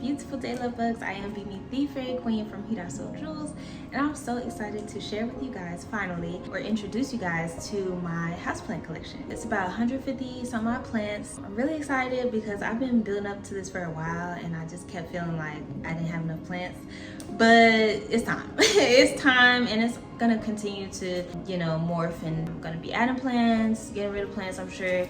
beautiful day, love bugs. I am Beanie the Fairy Queen from HOUSEPLANTS, and I'm so excited to share with you guys finally, or introduce you guys to my houseplant collection. It's about 150 some odd plants. I'm really excited because I've been building up to this for a while and I just kept feeling like I didn't have enough plants, but it's time. It's time, and it's gonna continue to, you know, morph, and I'm gonna be adding plants, getting rid of plants, I'm sure,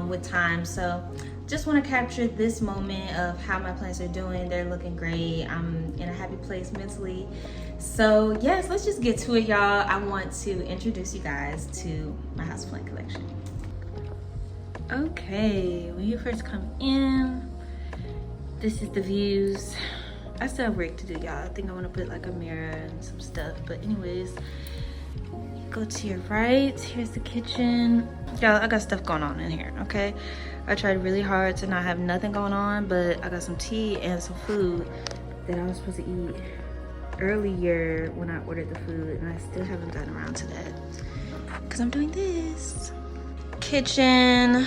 with time. So just want to capture this moment of how my plants are doing. They're looking great. I'm in a happy place mentally. So yes, let's just get to it, y'all. I want to introduce you guys to my houseplant collection. Okay, when you first come in, this is the views. I still have work to do, y'all. I think I want to put like a mirror and some stuff, but anyways, go to your right. Here's the kitchen. Y'all, I got stuff going on in here, okay? I tried really hard to not have nothing going on, but I got some tea and some food that I was supposed to eat earlier when I ordered the food, and I still haven't gotten around to that because I'm doing this. Kitchen.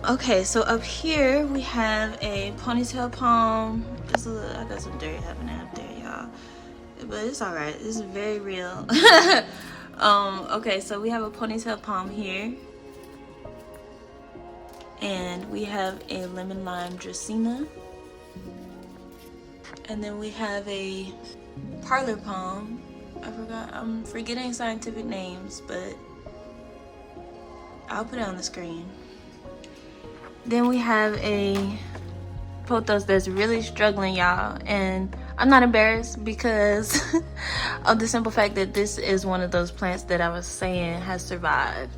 Okay, so up here we have a ponytail palm. Just a little, I got some dirt happening up there, y'all, but it's all right. This is very real. Okay, so we have a ponytail palm here, and we have a lemon lime dracaena, and then we have a parlor palm. I'm forgetting scientific names, but I'll put it on the screen. Then we have a pothos that's really struggling, y'all, and I'm not embarrassed because of the simple fact that this is one of those plants that I was saying has survived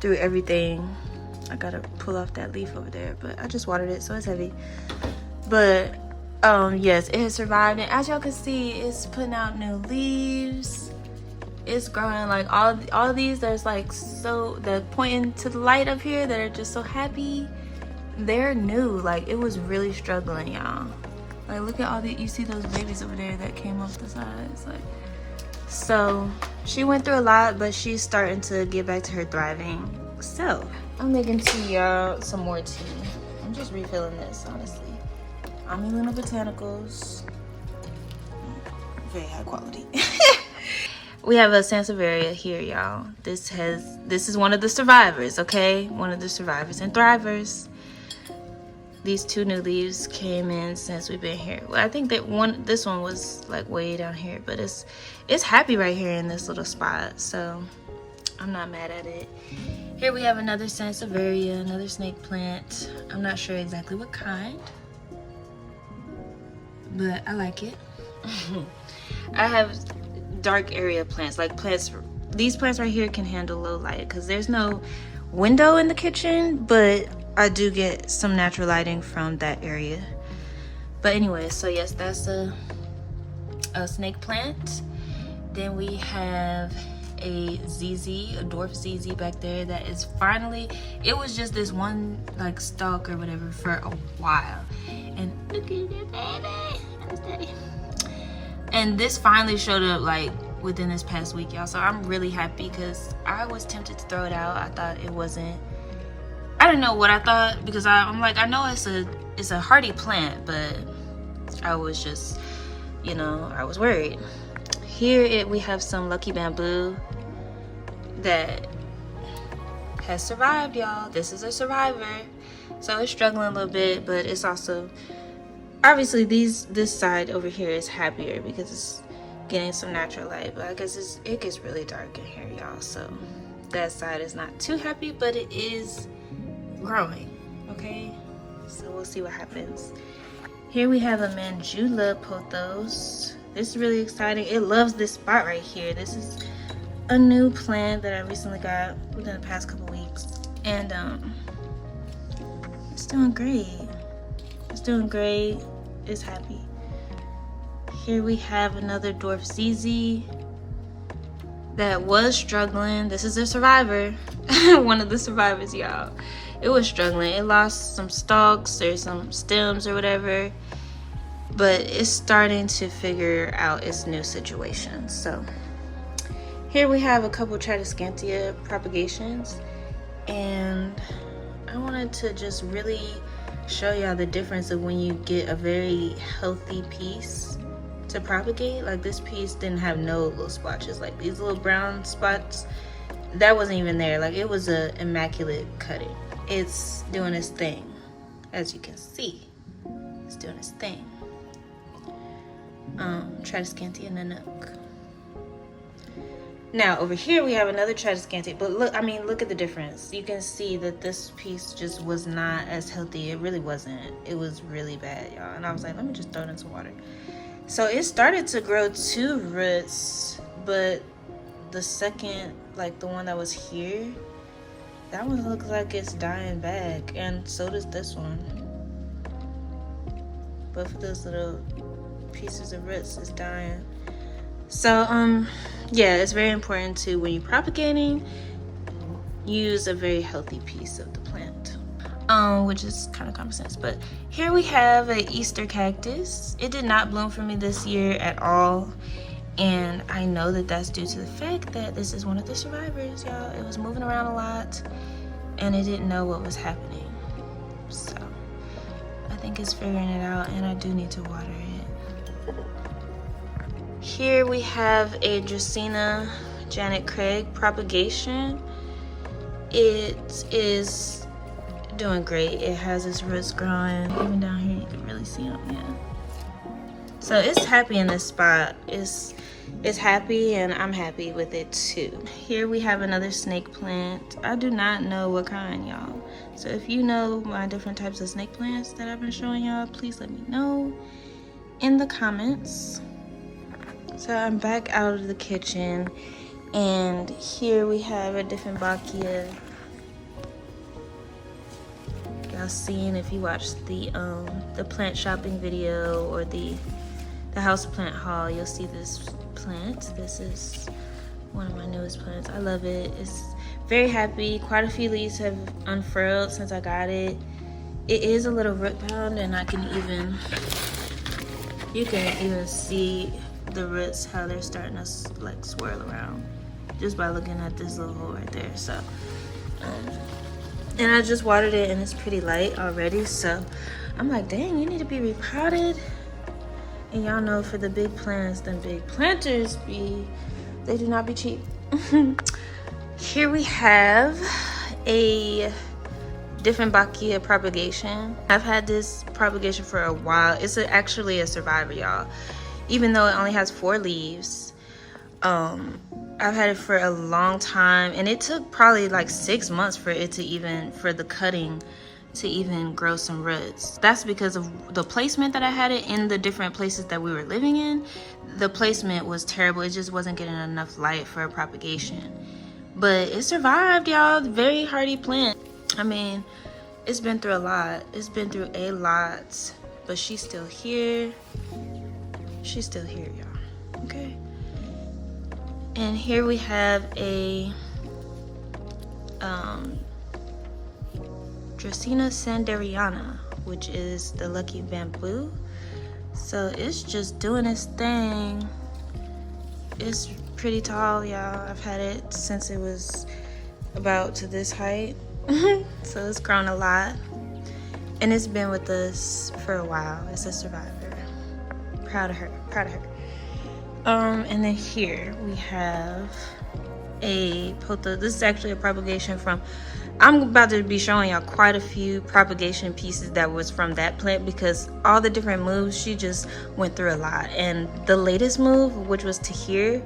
through everything. I gotta pull off that leaf over there, but I just watered it, so it's heavy. But yes, it has survived, and as y'all can see, it's putting out new leaves. It's growing. Like all of these, there's like, so that pointing to the light up here that are just so happy, they're new. Like, it was really struggling, y'all. Like, look at all the, you see those babies over there that came off the sides. Like, so she went through a lot, but she's starting to get back to her thriving. So I'm making tea, y'all, some more tea. I'm just refilling this, honestly. I'm Luna Botanicals, very high quality. We have a Sansevieria here, y'all. This is one of the survivors, okay? One of the survivors and thrivers. These two new leaves came in since we've been here. Well, I think that this one was like way down here, but it's happy right here in this little spot, so I'm not mad at it. Here we have another Sansevieria, another snake plant. I'm not sure exactly what kind, but I like it. I have dark area plants, like plants, these plants right here can handle low light because there's no window in the kitchen, but I do get some natural lighting from that area. But anyway, so yes, that's a snake plant. Then we have a ZZ, a dwarf ZZ back there that is finally, it was just this one like stalk or whatever for a while, and look at that baby. And this finally showed up like within this past week, y'all. So I'm really happy because I was tempted to throw it out. I thought it wasn't, I didn't know what I thought, because I'm like, I know it's a hardy plant, but I was just, you know, I was worried. Here we have some lucky bamboo that has survived, y'all. This is a survivor. So it's struggling a little bit, but it's also, obviously this side over here is happier because it's getting some natural light, but I guess it gets really dark in here, y'all. So that side is not too happy, but it is growing, okay? So we'll see what happens. Here we have a Manjula pothos. This is really exciting. It loves this spot right here. This is a new plant that I recently got within the past couple weeks, and it's doing great. It's doing great. It's happy. Here we have another dwarf ZZ that was struggling. This is a survivor. One of the survivors, y'all. It was struggling. It lost some stalks or some stems or whatever, but it's starting to figure out its new situation. So here we have a couple Tradescantia propagations, and I wanted to just really show y'all the difference of when you get a very healthy piece to propagate. Like this piece didn't have no little splotches, like these little brown spots, that wasn't even there. Like it was a immaculate cutting. It's doing its thing, as you can see. It's doing its thing. Tradescanty and Nanook. Now over here we have another Tradescanty, but look, I mean, look at the difference. You can see that this piece just was not as healthy. It really wasn't. It was really bad, y'all. And I was like, let me just throw it in some water. So it started to grow 2 roots, but the second, like the one that was here, that one looks like it's dying back, and so does this one. Both of those little pieces of roots is dying. So yeah, it's very important to, when you're propagating, use a very healthy piece of the plant, which is kind of common sense. But here we have an Easter cactus. It did not bloom for me this year at all, and I know that that's due to the fact that this is one of the survivors, y'all. It was moving around a lot and it didn't know what was happening, so I think it's figuring it out, and I do need to water it. Here we have a Dracaena Janet Craig propagation. It is doing great. It has its roots growing. Even down here you can really see them, yeah. So it's happy in this spot. It's happy, and I'm happy with it too. Here we have another snake plant. I do not know what kind, y'all. So if you know my different types of snake plants that I've been showing y'all, please let me know in the comments. So I'm back out of the kitchen, and here we have a Dieffenbachia. Y'all seen, if you watched the plant shopping video or the house plant haul, you'll see this plant. This is one of my newest plants. I love it. It's very happy. Quite a few leaves have unfurled since I got it. It is a little root bound, and you can even see the roots, how they're starting to like swirl around just by looking at this little hole right there. So and I just watered it, and it's pretty light already, so I'm like, dang, you need to be repotted. And y'all know, for the big plants, them big planters they do not be cheap. Here we have a Dieffenbachia propagation. I've had this propagation for a while. It's actually a survivor, y'all. Even though it only has 4 leaves, I've had it for a long time, and it took probably like 6 months for the cutting to even grow some roots. That's because of the placement that I had it in, the different places that we were living in. The placement was terrible. It just wasn't getting enough light for a propagation. But it survived, y'all. Very hardy plant. I mean, it's been through a lot. It's been through a lot, but she's still here. She's still here, y'all. Okay. And here we have a Dracaena sanderiana, which is the lucky bamboo. So it's just doing its thing. It's pretty tall, y'all. I've had it since it was about to this height. So it's grown a lot, and it's been with us for a while. It's a survivor. Proud of her, proud of her. And then here we have a pota. This is actually a propagation from, I'm about to be showing y'all quite a few propagation pieces that was from that plant, because all the different moves, she just went through a lot. And the latest move, which was to here,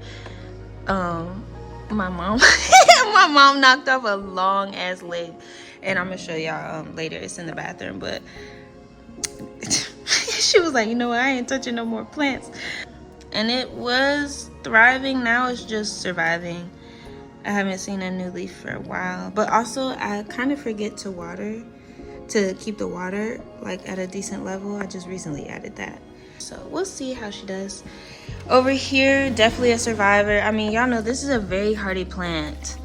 my mom my mom knocked off a long ass leg, and I'm gonna show y'all later. It's in the bathroom, but she was like, you know what, I ain't touching no more plants. And it was thriving. Now it's just surviving. I haven't seen a new leaf for a while, but also I kind of forget to water, to keep the water like at a decent level. I just recently added that, so we'll see how she does. Over here, definitely a survivor. I mean, y'all know this is a very hardy plant.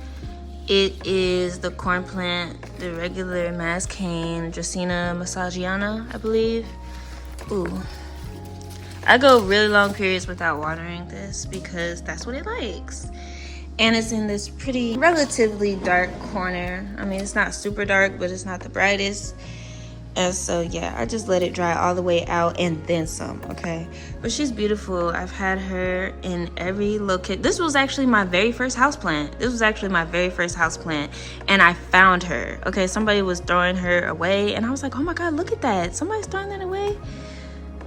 It is the corn plant, the regular mass cane, Dracaena massagiana, I believe. Ooh, I go really long periods without watering this because that's what it likes. And it's in this pretty, relatively dark corner. I mean, it's not super dark, but it's not the brightest. And so yeah, I just let it dry all the way out and then some, okay? But she's beautiful. I've had her in every location. This was actually my very first houseplant. And I found her, okay? Somebody was throwing her away and I was like, oh my God, look at that. Somebody's throwing that away.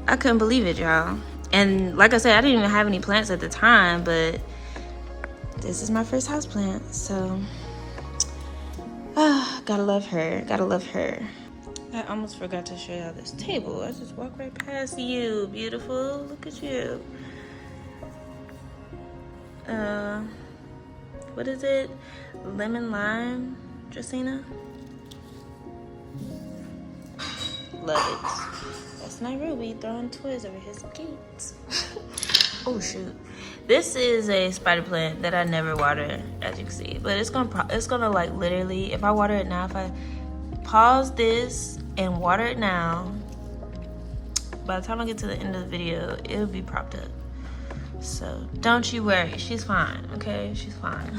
I couldn't believe it, y'all. And like I said, I didn't even have any plants at the time, but this is my first houseplant, so gotta love her, gotta love her. I almost forgot to show y'all this table. I just walked right past you, beautiful. Look at you. What is it? Lemon lime, Jacina? Love it. That's Nairobi throwing toys over his gates. Oh shoot. This is a spider plant that I never water, as you can see. But it's gonna like literally, if I water it now, if I pause this and water it now, by the time I get to the end of the video, it'll be propped up. So don't you worry, she's fine, okay? She's fine.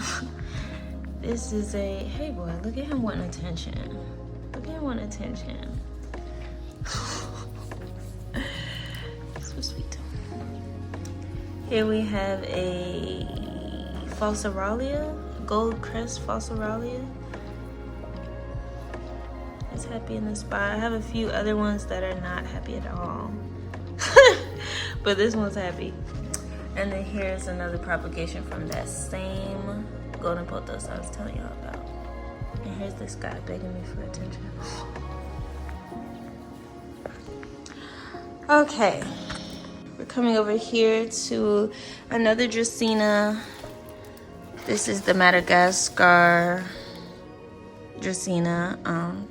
This is a, hey boy, look at him wanting attention. Look at him wanting attention. So sweet. Here we have a Falsaralia, gold crest Falsaralia. It's happy in the spot. I have a few other ones that are not happy at all. But this one's happy. And then here's another propagation from that same golden pothos I was telling y'all about. And here's this guy begging me for attention. Okay. We're coming over here to another Dracaena. This is the Madagascar Dracaena.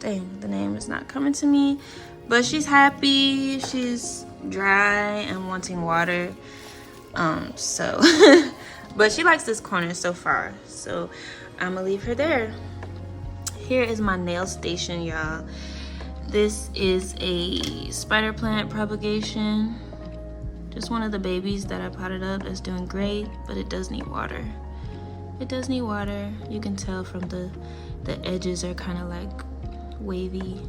Dang, the name is not coming to me. But she's happy. She's dry and wanting water. But she likes this corner so far. So I'm gonna leave her there. Here is my nail station, y'all. This is a spider plant propagation. Just one of the babies that I potted up that's doing great, but it does need water. It does need water. You can tell from the edges are kind of like wavy.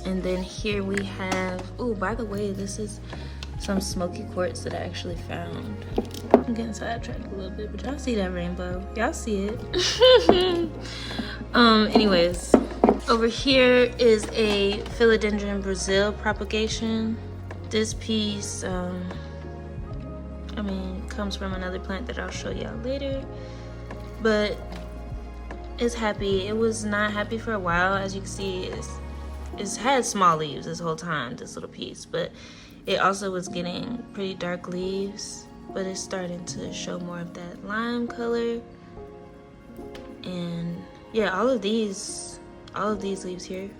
And then here we have, oh, by the way, this is some smoky quartz that I actually found. I'm getting sidetracked a little bit, but y'all see that rainbow. Y'all see it. Anyways, over here is a Philodendron Brazil propagation. This piece, comes from another plant that I'll show y'all later. But it's happy. It was not happy for a while. As you can see, it's had small leaves this whole time, this little piece. But it also was getting pretty dark leaves. But it's starting to show more of that lime color. And yeah, all of these leaves here,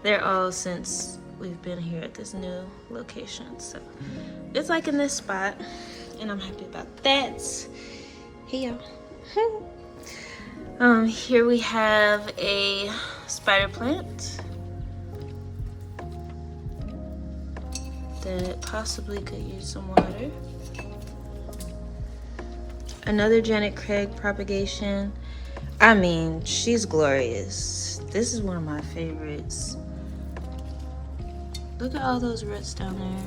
they're all since we've been here at this new location. So it's like in this spot, and I'm happy about that. Hey y'all. Here we have a spider plant that possibly could use some water. Another Janet Craig propagation. I mean, she's glorious. This is one of my favorites. Look at all those roots down there.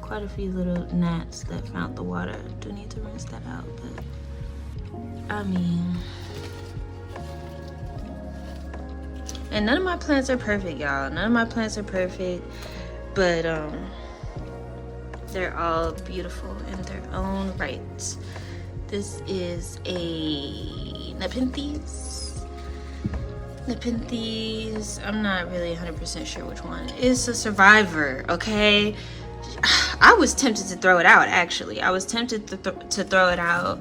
Quite a few little gnats that found the water. Do need to rinse that out, but I mean, and none of my plants are perfect, y'all. None of my plants are perfect, but they're all beautiful in their own right. This is a Nepenthes. I'm not really 100% sure which one. It's a survivor, okay? I was tempted to throw it out, actually. I was tempted to throw it out.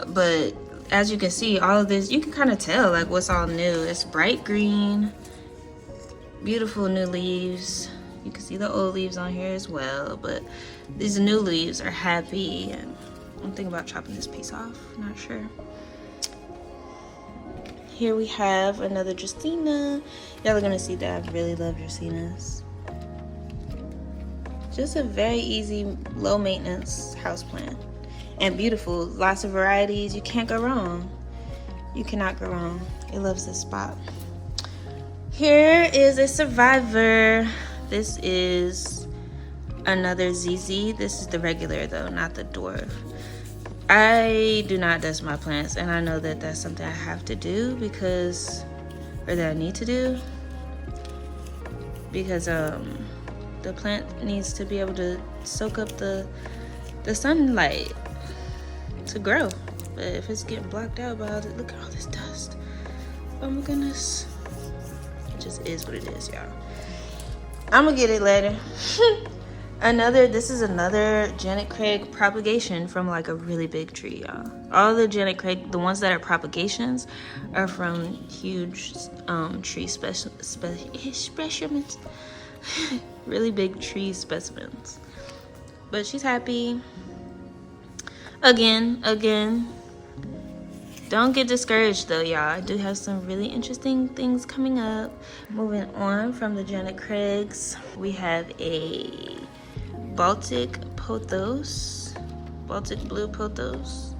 But as you can see, all of this, you can kind of tell like what's all new. It's bright green, beautiful new leaves. You can see the old leaves on here as well, but these new leaves are happy. And I'm thinking about chopping this piece off, not sure. Here we have another Dracaena. Y'all are gonna see that I really love Dracaenas. Just a very easy, low maintenance houseplant. And beautiful, lots of varieties, you can't go wrong. You cannot go wrong. It loves this spot. Here is a survivor. This is another ZZ. This is the regular though, not the dwarf. I do not dust my plants, and I know that that's something I have to do because, or that I need to do, because the plant needs to be able to soak up the sunlight to grow. But if it's getting blocked out by it, look at all this dust. Oh my goodness. It just is what it is, y'all. I'm gonna get it later. This is another Janet Craig propagation from like a really big tree, y'all. All the Janet Craig, the ones that are propagations, are from huge tree specimens. Really big tree specimens. But she's happy. Again. Don't get discouraged though, y'all. I do have some really interesting things coming up. Moving on from the Janet Craigs, we have a Baltic blue pothos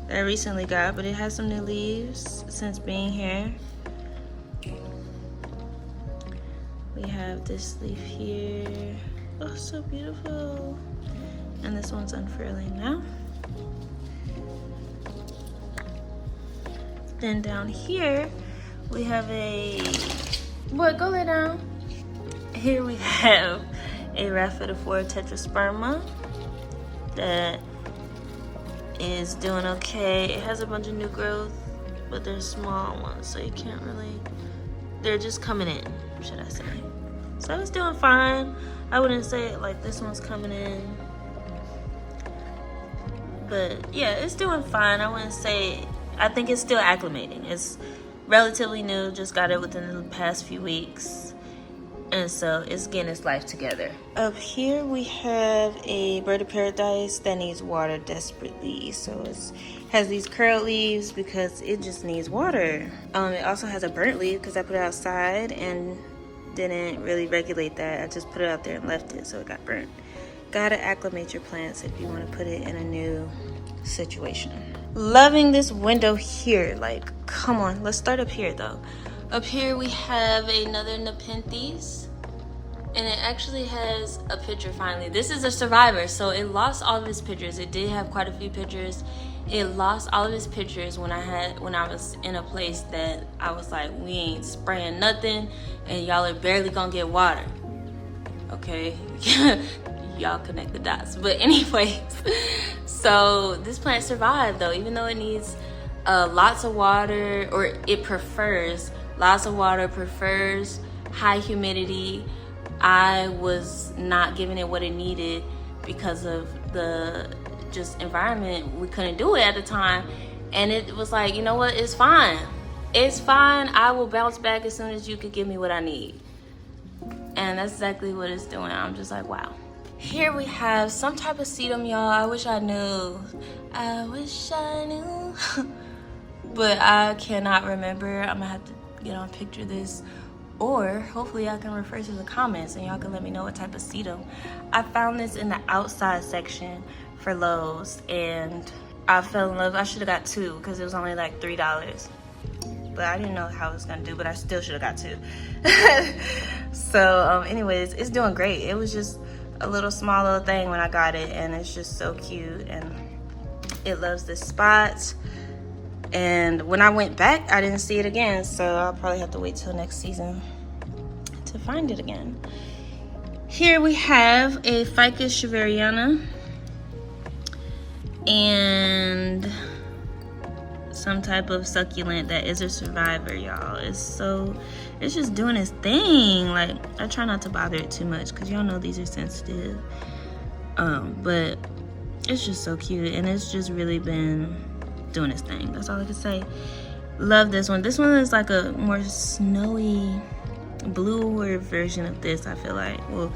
that I recently got, but it has some new leaves since being here. We have this leaf here. Oh, so beautiful. And this one's unfurling now. Then down here, we have boy, go lay down. Here we have a Rhaphidophora tetrasperma that is doing okay. It has a bunch of new growth, but they're small ones, so you can't really, they're just coming in, should I say. So it's doing fine. I wouldn't say it like this one's coming in, but yeah, it's doing fine. I wouldn't say, I think it's still acclimating. It's relatively new, just got it within the past few weeks. And so it's getting its life together. Up here we have a bird of paradise that needs water desperately. So it has these curled leaves because it just needs water. It also has a burnt leaf because I put it outside and didn't really regulate that. I just put it out there and left it, so it got burnt. Gotta acclimate your plants if you want to put it in a new situation. Loving this window here. Like, come on, let's start up here though. Up here we have another Nepenthes, and it actually has a picture finally. This is a survivor, so it lost all of its pictures. It did have quite a few pictures. It lost all of its pictures when I was in a place that I was like, we ain't spraying nothing, and y'all are barely gonna get water. Okay, y'all connect the dots. But anyways, so this plant survived though, even though it needs lots of water, or it prefers lots of water, prefers high humidity. I was not giving it what it needed because of the just environment. We couldn't do it at the time, and it was like, you know what, it's fine. It's fine. I will bounce back as soon as you could give me what I need. And that's exactly what it's doing. I'm just like, wow. Here we have some type of sedum, y'all. I wish I knew. I wish I knew. But I cannot remember. I'm gonna have to get on picture this, or hopefully I can refer to the comments and y'all can let me know what type of sedum. I found this in the outside section for Lowe's and I fell in love. I should have got two because it was only like $3, but I didn't know how it was gonna do, but I still should have got two. So anyways, it's doing great. It was just a little small little thing when I got it, and it's just so cute, and it loves this spot. And when I went back, I didn't see it again, so I'll probably have to wait till next season to find it again. Here we have a Ficus shaveriana and some type of succulent that is a survivor, y'all. It's just doing its thing. Like, I try not to bother it too much because y'all know these are sensitive. But it's just so cute, and it's just really been doing its thing. That's all I can say. Love this one. This one is like a more snowy, bluer version of this, I feel like. Well,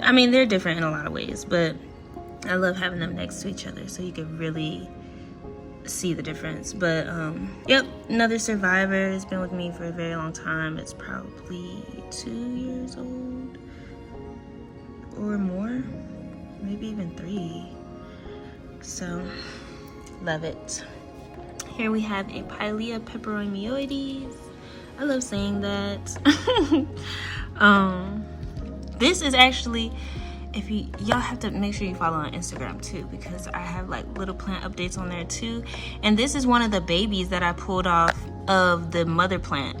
I mean, they're different in a lot of ways, but I love having them next to each other so you can really see the difference. But yep, another survivor. It's been with me for a very long time. It's probably 2 years old or more, maybe even 3. So love it. Here we have a Pilea peperomioides. I love saying that. This is actually, if y'all have to make sure you follow on Instagram too, because I have like little plant updates on there too. And this is one of the babies that I pulled off of the mother plant.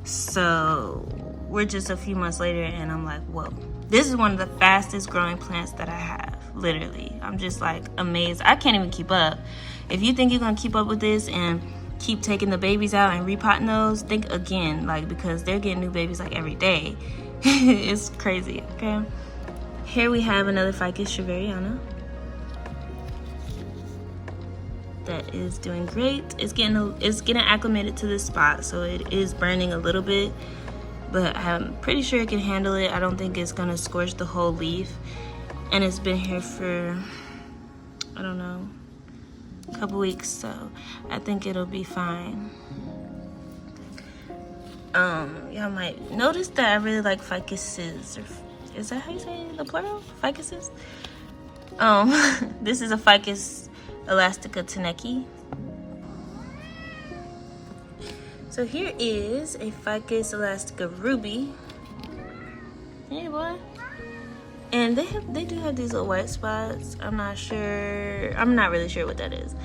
So we're just a few months later and I'm like, whoa, this is one of the fastest growing plants that I have. Literally, I'm just like amazed. I can't even keep up. If you think you're gonna keep up with this and keep taking the babies out and repotting those, think again, like, because they're getting new babies like every day. It's crazy. Okay, here we have another Ficus shaveriana that is doing great. It's getting acclimated to this spot, so it is burning a little bit, but I'm pretty sure it can handle it. I don't think it's gonna scorch the whole leaf, and it's been here for, I don't know, a couple weeks, so I think it'll be fine. Y'all might notice that I really like ficuses, or is that how you say the plural? Ficuses? This is a Ficus elastica teneki. So here is a Ficus elastica ruby. Hey boy. And they do have these little white spots. I'm not really sure what that is.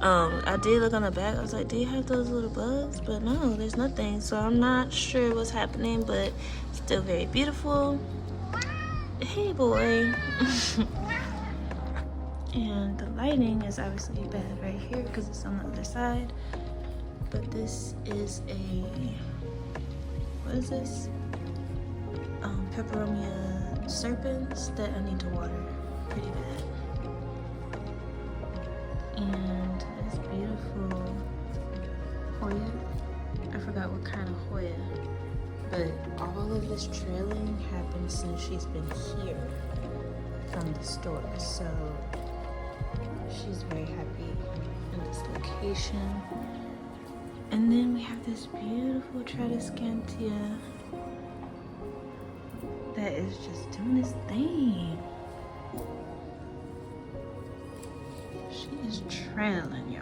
I did look on the back. I was like, do you have those little bugs? But no, there's nothing. So I'm not sure what's happening, but still very beautiful. Hey boy. And the lighting is obviously bad right here because it's on the other side. But this is what is this? Peperomia serpents that I need to water pretty bad. And this beautiful Hoya. I forgot what kind of Hoya, but all of this trailing happened since she's been here from the store. So she's very happy in this location. And then we have this beautiful Tradescantia that is just doing this thing. She is trailing,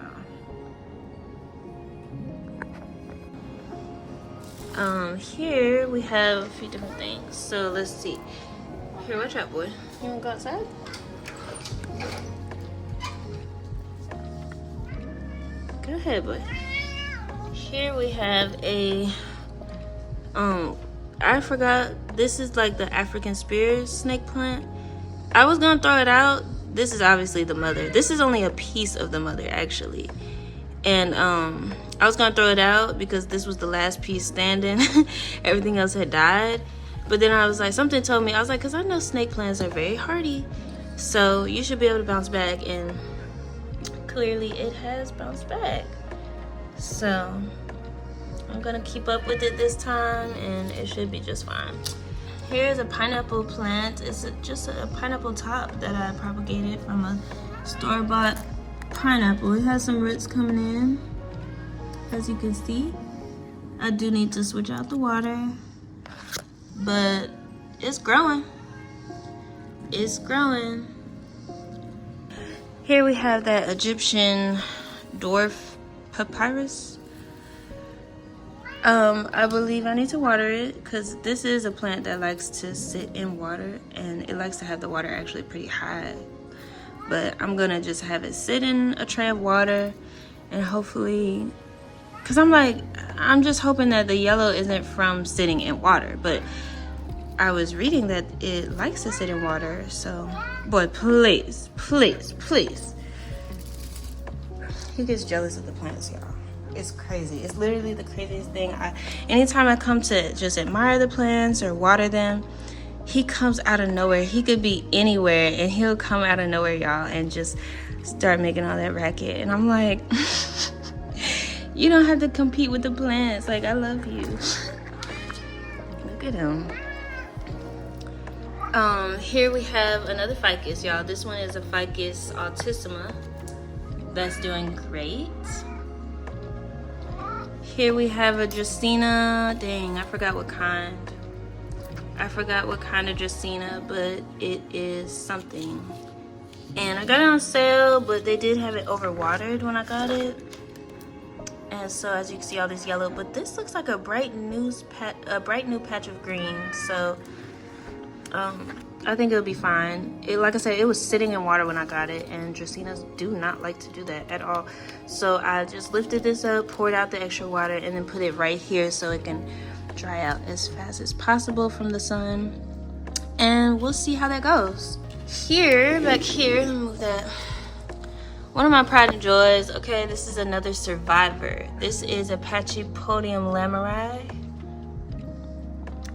y'all. Here we have a few different things. So let's see. Here, watch out, boy. You wanna go outside? Go ahead, boy. Here we have a I forgot, this is like the African spear snake plant. I was gonna throw it out. This is obviously the mother. This is only a piece of the mother actually. And I was gonna throw it out because this was the last piece standing. Everything else had died. But then I was like, something told me, I was like, because I know snake plants are very hardy, so you should be able to bounce back, and clearly it has bounced back. So I'm gonna keep up with it this time and it should be just fine. Here's a pineapple plant. It's just a pineapple top that I propagated from a store-bought pineapple. It has some roots coming in, as you can see. I do need to switch out the water, but it's growing. It's growing. Here we have that Egyptian dwarf papyrus. I believe I need to water it because this is a plant that likes to sit in water, and it likes to have the water actually pretty high. But I'm gonna just have it sit in a tray of water, and hopefully, because I'm just hoping that the yellow isn't from sitting in water. But I was reading that it likes to sit in water, so boy, please, please, please. He gets jealous of the plants, y'all. It's crazy. It's literally the craziest thing. Anytime I come to just admire the plants or water them, he comes out of nowhere. He could be anywhere and he'll come out of nowhere, y'all, and just start making all that racket. And I'm like, you don't have to compete with the plants. Like, I love you. Look at him. Here we have another ficus, y'all. This one is a Ficus altissima that's doing great. Here we have a Dracaena. Dang, I forgot what kind. I forgot what kind of Dracaena, but it is something. And I got it on sale, but they did have it overwatered when I got it. And so as you can see, all this yellow, but this looks like a bright new patch of green. So I think it'll be fine. Like I said, it was sitting in water when I got it, and dracaenas do not like to do that at all. So I just lifted this up, poured out the extra water, and then put it right here so it can dry out as fast as possible from the sun. And we'll see how that goes. Here, back here, let me move that. One of my pride and joys. Okay, this is another survivor. This is Apache Podium Lameri.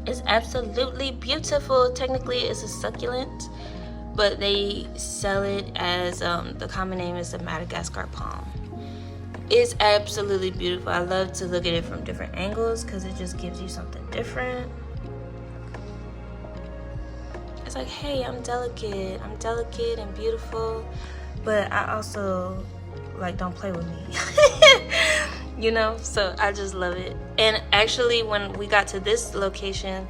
It's absolutely beautiful. Technically, it's a succulent, but they sell it as the common name is the Madagascar palm. It's absolutely beautiful. I love to look at it from different angles because it just gives you something different. It's like, hey, I'm delicate and beautiful, but I also like don't play with me. You know, so I just love it. And actually, when we got to this location,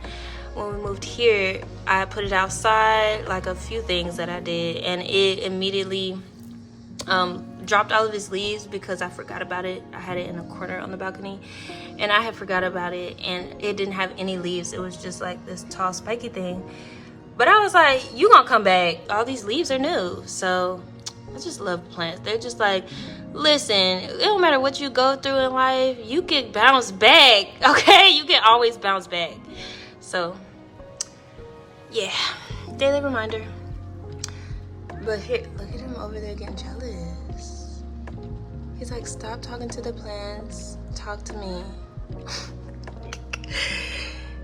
when we moved here, I put it outside, like a few things that I did, and it immediately dropped all of its leaves because I forgot about it. I had it in a corner on the balcony, and I had forgot about it, and it didn't have any leaves. It was just like this tall spiky thing. But I was like, you gonna come back, all these leaves are new. So I just love plants. They're just like, listen, it don't matter what you go through in life, you can bounce back, okay? You can always bounce back. So yeah, daily reminder. But here, look at him over there getting jealous. He's like, stop talking to the plants, talk to me.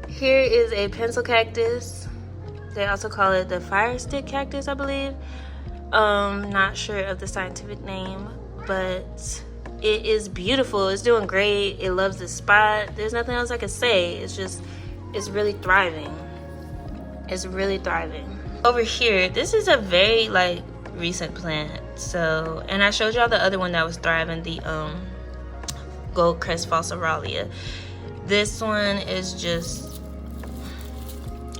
Here is a pencil cactus. They also call it the fire stick cactus, I believe. Not sure of the scientific name, but it is beautiful. It's doing great. It loves this spot. There's nothing else I can say. It's really thriving. It's really thriving. Over here, this is a very like recent plant. So, and I showed y'all the other one that was thriving, the gold crest falsaralia. This one is just,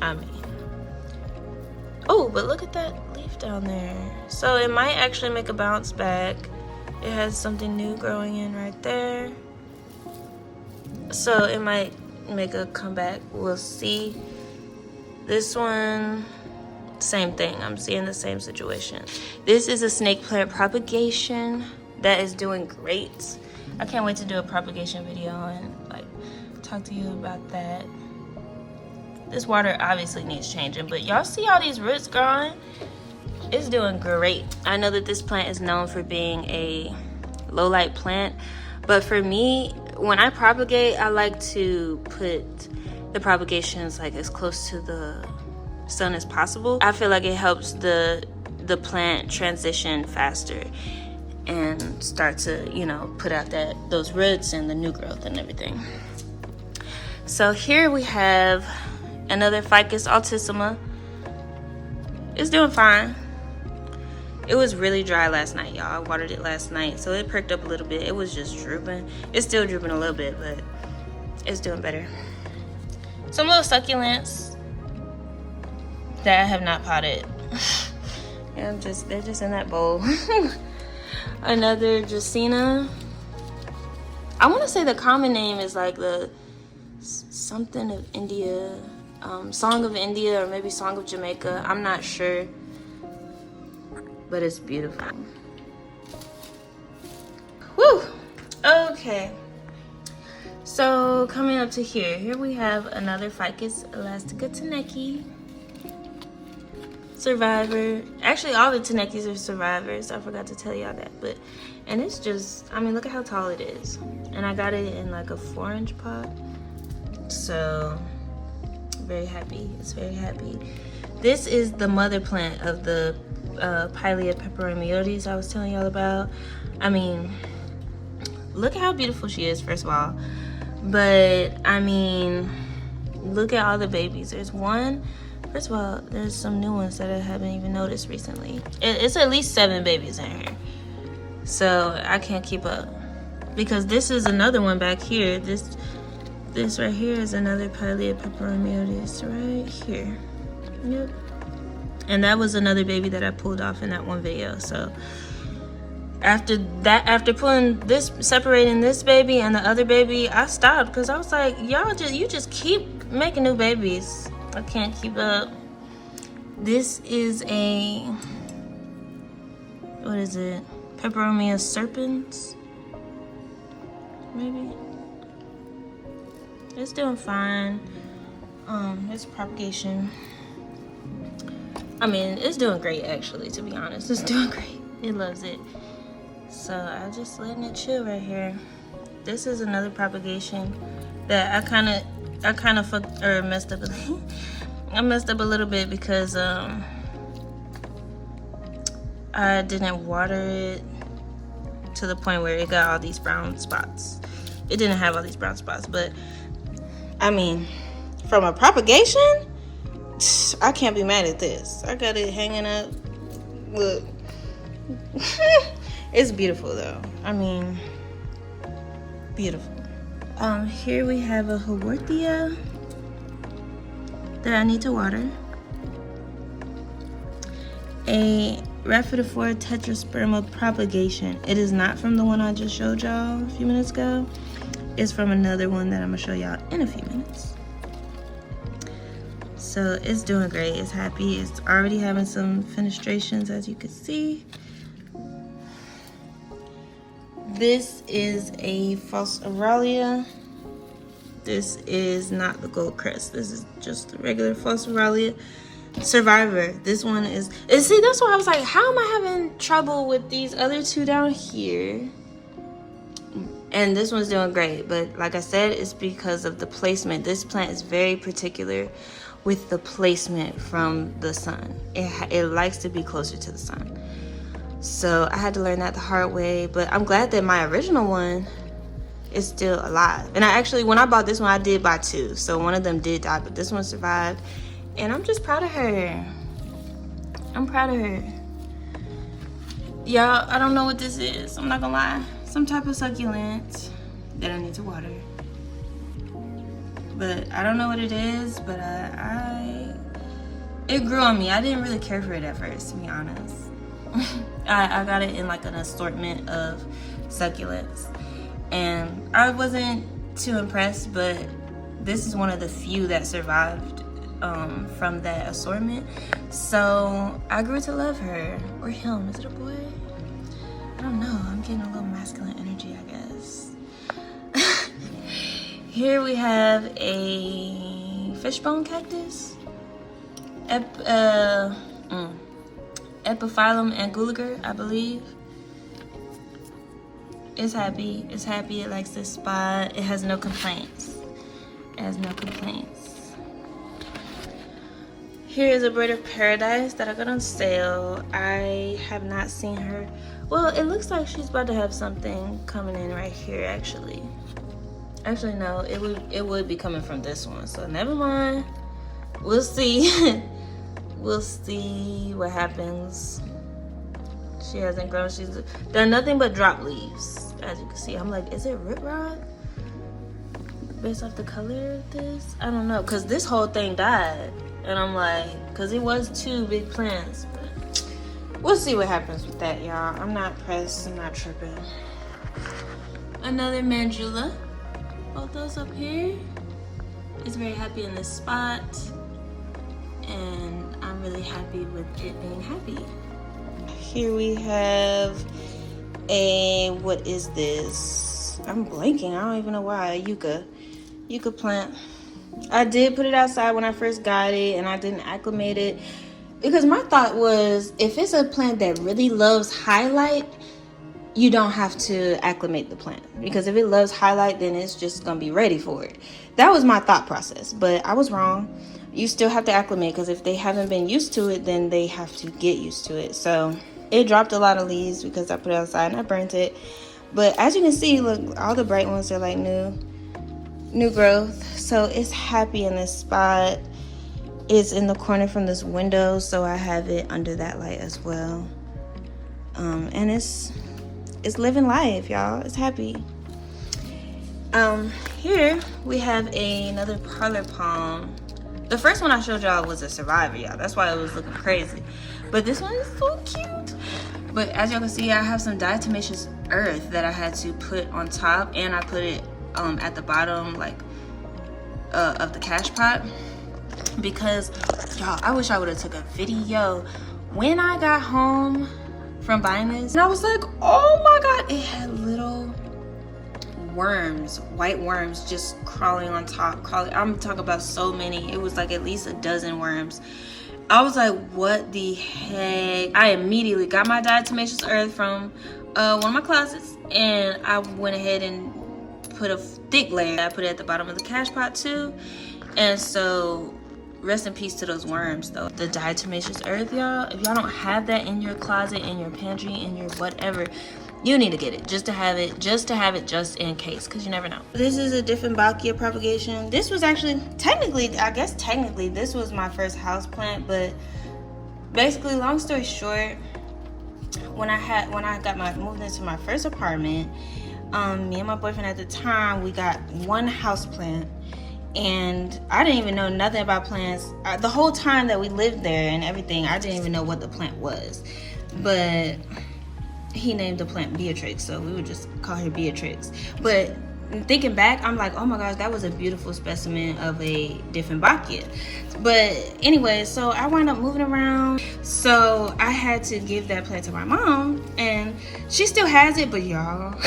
I mean, oh, but look at that leaf down there. So it might actually make a bounce back. It has something new growing in right there. So it might make a comeback. We'll see. This one, same thing. I'm seeing the same situation. This is a snake plant propagation that is doing great. I can't wait to do a propagation video and like talk to you about that. This water obviously needs changing, but y'all see all these roots growing? It's doing great. I know that this plant is known for being a low light plant, but for me, when I propagate, I like to put the propagations like as close to the sun as possible. I feel like it helps the plant transition faster and start to, you know, put out those roots and the new growth and everything. So here we have another Ficus altissima. It's doing fine. It was really dry last night, y'all. I watered it last night, so it perked up a little bit. It was just drooping. It's still drooping a little bit, but it's doing better. Some little succulents that I have not potted. Yeah, they're just in that bowl. Another dracaena. I want to say the common name is like the something of India, Song of India, or maybe Song of Jamaica. I'm not sure, but it's beautiful. Woo! Okay. So coming up to here we have another Ficus elastica Taneki. Survivor. Actually, all the Tanekis are survivors. I forgot to tell y'all that. And it's just, I mean, look at how tall it is. And I got it in like a 4-inch pot. So, very happy. It's very happy. This is the mother plant of the Pilea peperomioides I was telling y'all about. I mean, look at how beautiful she is, first of all. But, I mean, look at all the babies. There's one. First of all, there's some new ones that I haven't even noticed recently. It's at least 7 babies in here. So I can't keep up. Because this is another one back here. This right here is another Pilea peperomioides right here. Yep. And that was another baby that I pulled off in that one video. So After pulling this, separating this baby and the other baby, I stopped because I was like, you just keep making new babies. I can't keep up. This is a, what is it? Peperomia serpens, maybe. It's doing fine. It's propagation. I mean, it's doing great actually, to be honest. It's doing great. It loves it. So I'm just letting it chill right here. This is another propagation that I kind of messed up. I messed up a little bit because I didn't water it to the point where it got all these brown spots. It didn't have all these brown spots, but I mean, from a propagation, I can't be mad at this. I got it hanging up. Look. It's beautiful though. I mean, beautiful. Here we have a Haworthia that I need to water. A Rhaphidophora tetrasperma propagation. It is not from the one I just showed y'all a few minutes ago. It's from another one that I'm gonna show y'all in a few minutes. So it's doing great. It's happy. It's already having some fenestrations, as you can see. This is a false Aurelia. This is not the gold crest. This is just the regular false Aurelia survivor. This one is see, that's why I was like, how am I having trouble with these other two down here? And this one's doing great, but like I said, it's because of the placement. This plant is very particular with the placement from the sun. It likes to be closer to the sun. So I had to learn that the hard way, but I'm glad that my original one is still alive. And I actually, when I bought this one, I did buy two. So one of them did die, but this one survived. And I'm just proud of her. I'm proud of her. Y'all, I don't know what this is. I'm not gonna lie. Some type of succulent that I need to water. But I don't know what it is, but it grew on me. I didn't really care for it at first, to be honest. I got it in like an assortment of succulents. And I wasn't too impressed, but this is one of the few that survived from that assortment. So I grew to love her. Or him. Is it a boy? I don't know. I'm getting a little masculine energy, I guess. Here we have a fishbone cactus. Epiphyllum anguliger, I believe. It's happy. It's happy. It likes this spot. It has no complaints. It has no complaints. Here is a bird of paradise that I got on sale. I have not seen her. Well, it looks like she's about to have something coming in right here, actually. Actually, no, it would be coming from this one. So never mind. We'll see. We'll see what happens. She hasn't grown. She's done nothing but drop leaves, as you can see. I'm like, is it rip rod? Based off the color of this? I don't know, because this whole thing died. And I'm like, because it was two big plants. But we'll see what happens with that, y'all. I'm not pressed. I'm not tripping. Another mandula. Both those up here. It's very happy in this spot. And I'm really happy with it being happy. Here we have a, what is this? I'm blanking. I don't even know why. A yucca plant. I did put it outside when I first got it, and I didn't acclimate it because my thought was, if it's a plant that really loves highlight, you don't have to acclimate the plant, because if it loves highlight, then it's just gonna be ready for it. That was my thought process, but I was wrong. You still have to acclimate, because if they haven't been used to it, then they have to get used to it. So it dropped a lot of leaves because I put it outside and I burnt it. But as you can see, look, all the bright ones are like new growth. So it's happy in this spot. It's in the corner from this window, so I have it under that light as well. And it's living life, y'all. It's happy. Here we have another parlor palm. The first one I showed y'all was a survivor, y'all. That's why it was looking crazy. But this one is so cute. But as y'all can see, I have some diatomaceous earth that I had to put on top, and I put it at the bottom, like of the cash pot, because y'all, I wish I would have took a video when I got home from buying this, and I was like, oh my god, it had little worms, white worms, just crawling on top, crawling. I'm talking about so many. It was like at least a dozen worms. I was like, what the heck? I immediately got my diatomaceous earth from one of my closets, and I went ahead and put a thick layer. I put it at the bottom of the cash pot too. And so rest in peace to those worms though. The diatomaceous earth, y'all, if y'all don't have that in your closet, in your pantry, in your whatever, you need to get it just to have it, just in case, because you never know. This is a different Bachia propagation. This was actually technically this was my first house plant, but basically, long story short, when I moved into my first apartment, me and my boyfriend at the time, we got one house plant, and I didn't even know nothing about plants. The whole time that we lived there and everything, I didn't even know what the plant was, but he named the plant Beatrix, so we would just call her Beatrix. But thinking back, I'm like, oh my gosh, that was a beautiful specimen of a different Bachia. But anyway, so I wound up moving around, so I had to give that plant to my mom, and she still has it, but y'all,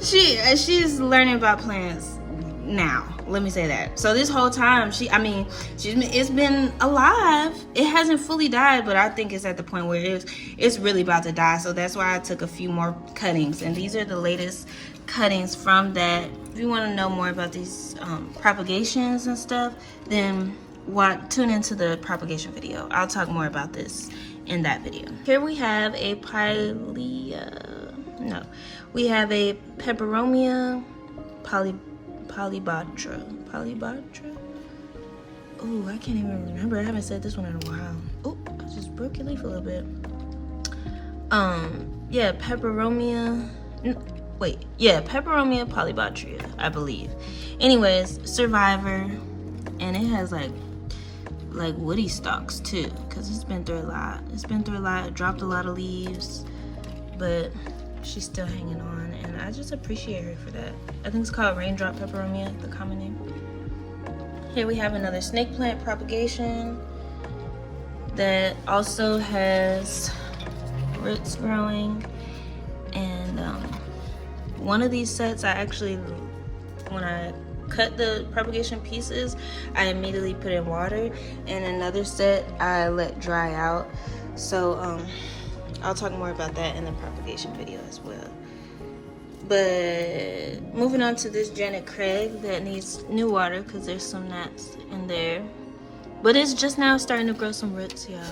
she's learning about plants now, let me say that. So this whole time, it's been alive. It hasn't fully died, but I think it's at the point where it's really about to die. So that's why I took a few more cuttings, and these are the latest cuttings from that. If you want to know more about these propagations and stuff, then tune into the propagation video. I'll talk more about this in that video. Here we have a Peperomia polybatra. Oh, I can't even remember. I haven't said this one in a while. Oh, I just broke your leaf a little bit. Yeah, Peperomia polybatria, I believe. Anyways, survivor, and it has like woody stalks too, because it's been through a lot. It dropped a lot of leaves, but she's still hanging on, and I just appreciate her for that. I think it's called raindrop peperomia, the common name. Here we have another snake plant propagation that also has roots growing, and one of these sets, when I cut the propagation pieces, I immediately put in water, and another set I let dry out. So I'll talk more about that in the propagation video as well. But moving on to this Janet Craig that needs new water because there's some gnats in there. But it's just now starting to grow some roots, y'all.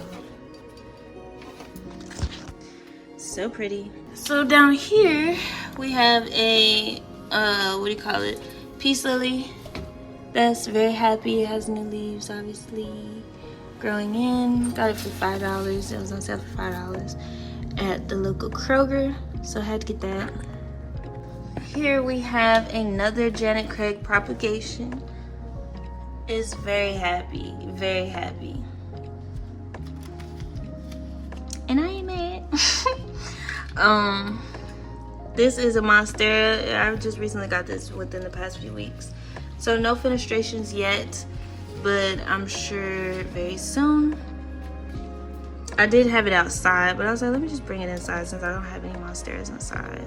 So pretty. So down here we have a peace lily that's very happy. It has new leaves, obviously, growing in. Got it for $5. It was on sale for $5 at the local Kroger, so I had to get that. Here we have another Janet Craig propagation. It's very happy, very happy. And I ain't mad. This is a monstera. I just recently got this within the past few weeks. So no fenestrations yet, but I'm sure very soon. I did have it outside, but I was like, let me just bring it inside since I don't have any monsteras inside.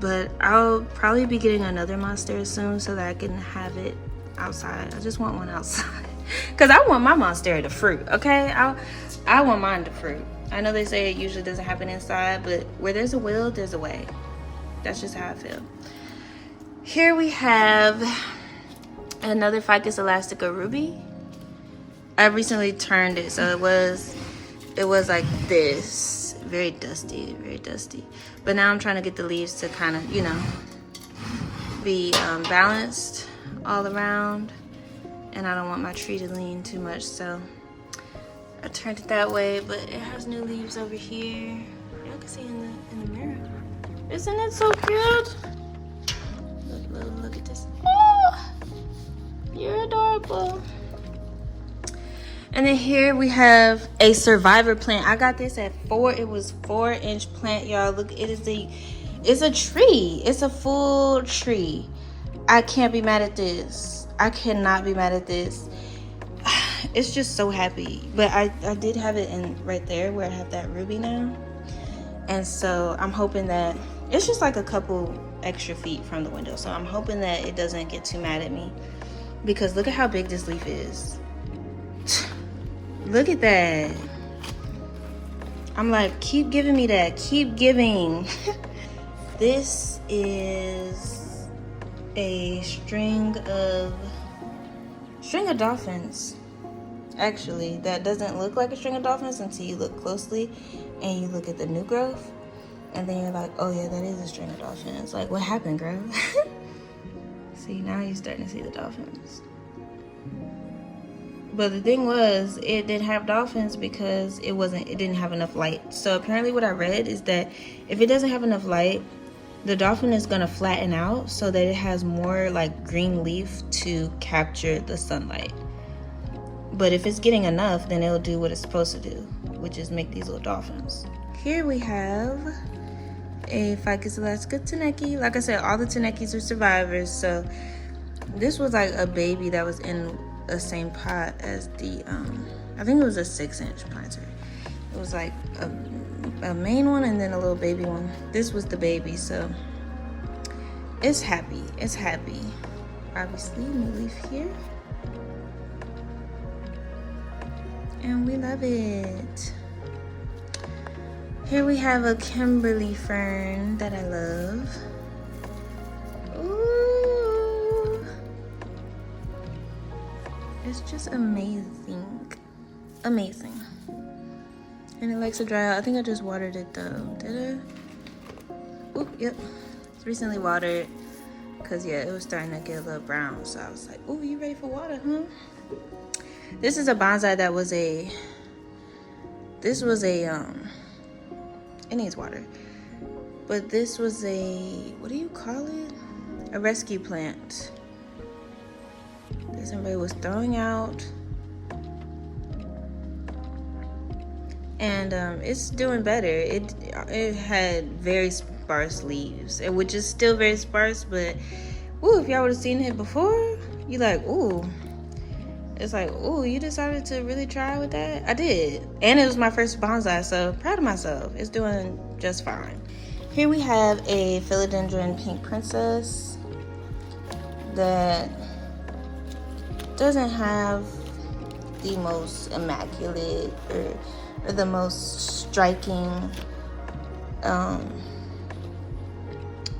But I'll probably be getting another monstera soon so that I can have it outside. I just want one outside because I want my monstera to fruit, okay? I want mine to fruit. I know they say it usually doesn't happen inside, but where there's a will, there's a way. That's just how I feel. Here we have another Ficus elastica ruby. I recently turned it, so it was like this, very dusty, but now I'm trying to get the leaves to kind of, be balanced all around, and I don't want my tree to lean too much, so I turned it that way. But it has new leaves over here. Y'all can see in the mirror. Isn't it so cute? Look at this. Oh, you're adorable. And then here we have a survivor plant. I got this at 4. It was 4-inch plant, y'all. Look, it's a tree. It's a full tree. I can't be mad at this. I cannot be mad at this. It's just so happy. But I did have it in right there where I have that ruby now. And so I'm hoping that it's just like a couple extra feet from the window. So I'm hoping that it doesn't get too mad at me. Because look at how big this leaf is. Look at that. I'm like, keep giving me that. Keep giving. This is a string of dolphins. Actually, that doesn't look like a string of dolphins until you look closely and you look at the new growth. And then you're like, oh yeah, that is a string of dolphins. Like, what happened, girl? See, now you're starting to see the dolphins. But the thing was, it didn't have dolphins because it didn't have enough light. So apparently what I read is that if it doesn't have enough light, the dolphin is gonna flatten out so that it has more like green leaf to capture the sunlight. But if it's getting enough, then it'll do what it's supposed to do, which is make these little dolphins. Here we have a Ficus Elastica Taneki. Like I said, all the Tanekis are survivors. So this was like a baby that was in the same pot as the I think it was a 6-inch planter. It was like a main one and then a little baby one. This was the baby, so it's happy. It's happy. Obviously, new leaf here, and we love it. Here we have a Kimberly fern that I love. Ooh. It's just amazing. Amazing. And it likes to dry out. I think I just watered it though. Did I? Oop, yep. It's recently watered. Cause yeah, it was starting to get a little brown. So I was like, ooh, you ready for water, huh? This is a bonsai that was it needs water. But this was what do you call it? A rescue plant that somebody was throwing out. And it's doing better. It had very sparse leaves, which is still very sparse, but ooh, if y'all would have seen it before, you like, ooh. It's like, ooh, you decided to really try with that? I did. And it was my first bonsai, so proud of myself. It's doing just fine. Here we have a philodendron pink princess that doesn't have the most immaculate or the most striking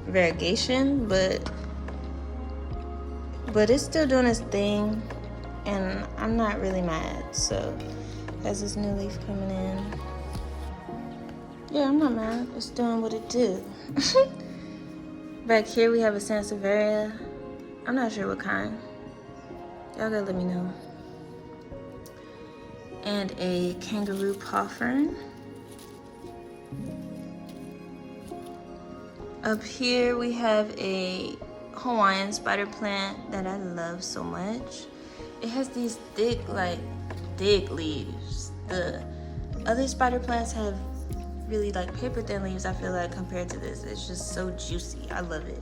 variegation, but it's still doing its thing. And I'm not really mad. So, has this new leaf coming in? Yeah, I'm not mad. It's doing what it do. Back here we have a Sansevieria. I'm not sure what kind. Y'all gotta let me know. And a kangaroo paw fern. Up here we have a Hawaiian spider plant that I love so much. It has these thick leaves. The other spider plants have really like paper thin leaves, I feel like, compared to this. It's just so juicy. I love it.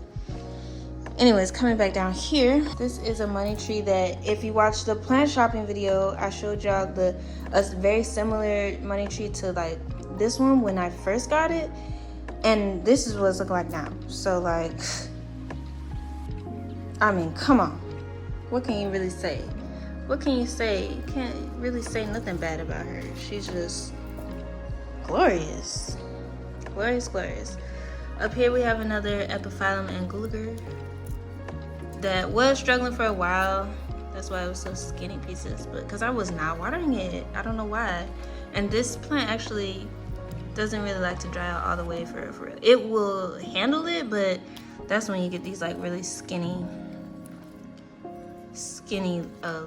Anyways, coming back down here, this is a money tree that if you watch the plant shopping video, I showed y'all a very similar money tree to like this one when I first got it. And this is what it's looking like now. So like, I mean, come on. What can you really say? What can you say? You can't really say nothing bad about her. She's just glorious. Glorious, glorious. Up here we have another Epiphyllum angular that was struggling for a while. That's why it was so skinny pieces, but because I was not watering it. I don't know why. And this plant actually doesn't really like to dry out all the way for real. It will handle it, but that's when you get these like really skinny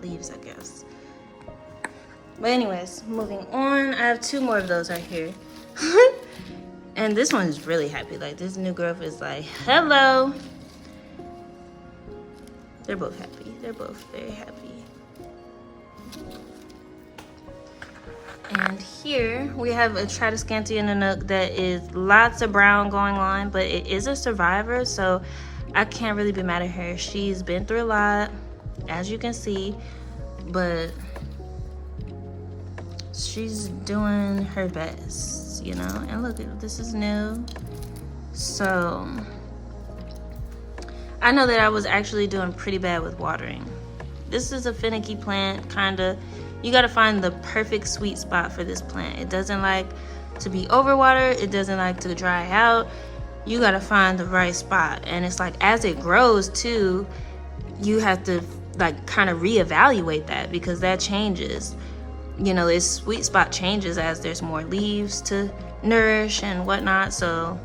leaves, I guess. But anyways, moving on, I have 2 more of those right here. And this one is really happy. Like, this new growth is like, hello. They're both happy. They're both very happy. And here we have a Tradescantia Nanook that is lots of brown going on, but it is a survivor, so I can't really be mad at her. She's been through a lot, as you can see, but she's doing her best, you know. And look, this is new, so I know that I was actually doing pretty bad with watering. This is a finicky plant, kind of. You got to find the perfect sweet spot for this plant. It doesn't like to be overwatered. It doesn't like to dry out. You got to find the right spot. And it's like, as it grows too, you have to like kind of reevaluate that, because that changes. You know, its sweet spot changes as there's more leaves to nourish and whatnot. So,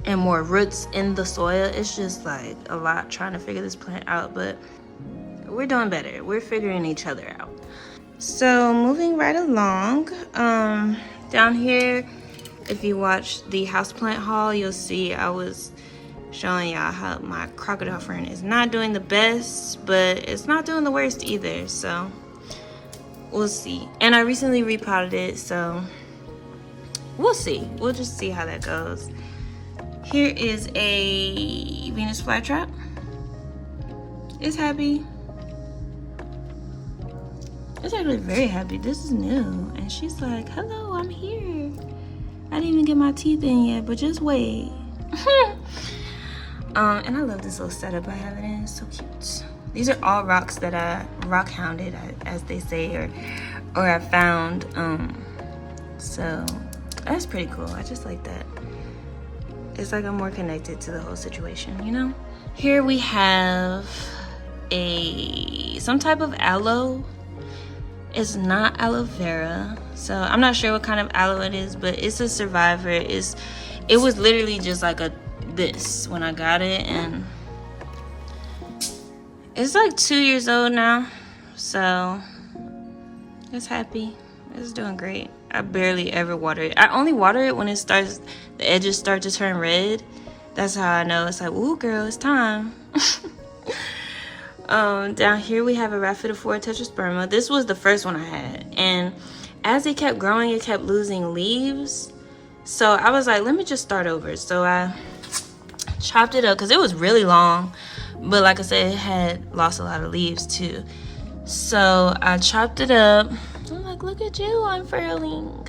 and more roots in the soil. It's just like a lot trying to figure this plant out, but we're doing better. We're figuring each other out. So moving right along, down here, if you watch the houseplant haul, you'll see I was showing y'all how my crocodile fern is not doing the best, but it's not doing the worst either, so we'll see. And I recently repotted it, so we'll see. We'll just see how that goes. Here is a Venus flytrap. It's happy. It's actually very happy. This is new. And she's like, hello, I'm here. I didn't even get my teeth in yet, but just wait. And I love this little setup I have it in. It's so cute. These are all rocks that I rock hounded, as they say, or I found. So that's pretty cool. I just like that. It's like I'm more connected to the whole situation, you know? Here we have some type of aloe. It's not aloe vera, so I'm not sure what kind of aloe it is, but it's a survivor. It was literally just like this when I got it, and it's like 2 years old now, so it's happy. It's doing great. I barely ever water it. I only water it when the edges start to turn red. That's how I know it's like, ooh girl, it's time. Down here we have a Rhaphidophora tetrasperma. This was the first one I had, and as it kept growing, it kept losing leaves. So I was like, let me just start over. So I chopped it up because it was really long, but like I said, it had lost a lot of leaves too. So I chopped it up. I'm like, look at you unfurling.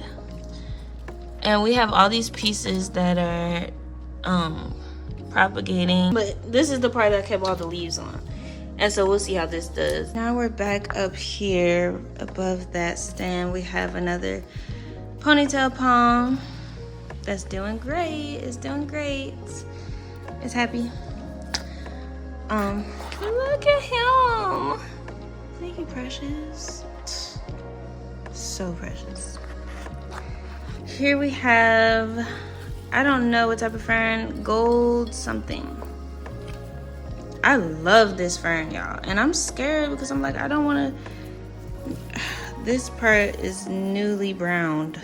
And we have all these pieces that are propagating, but this is the part that kept all the leaves on. And so we'll see how this does. Now we're back up here above that stand. We have another ponytail palm that's doing great. It's doing great. It's happy. Look at him. Isn't he precious? So precious. Here we have, I don't know what type of fern, gold something. I love this fern, y'all, and I'm scared because I'm like, I don't want to. This part is newly browned,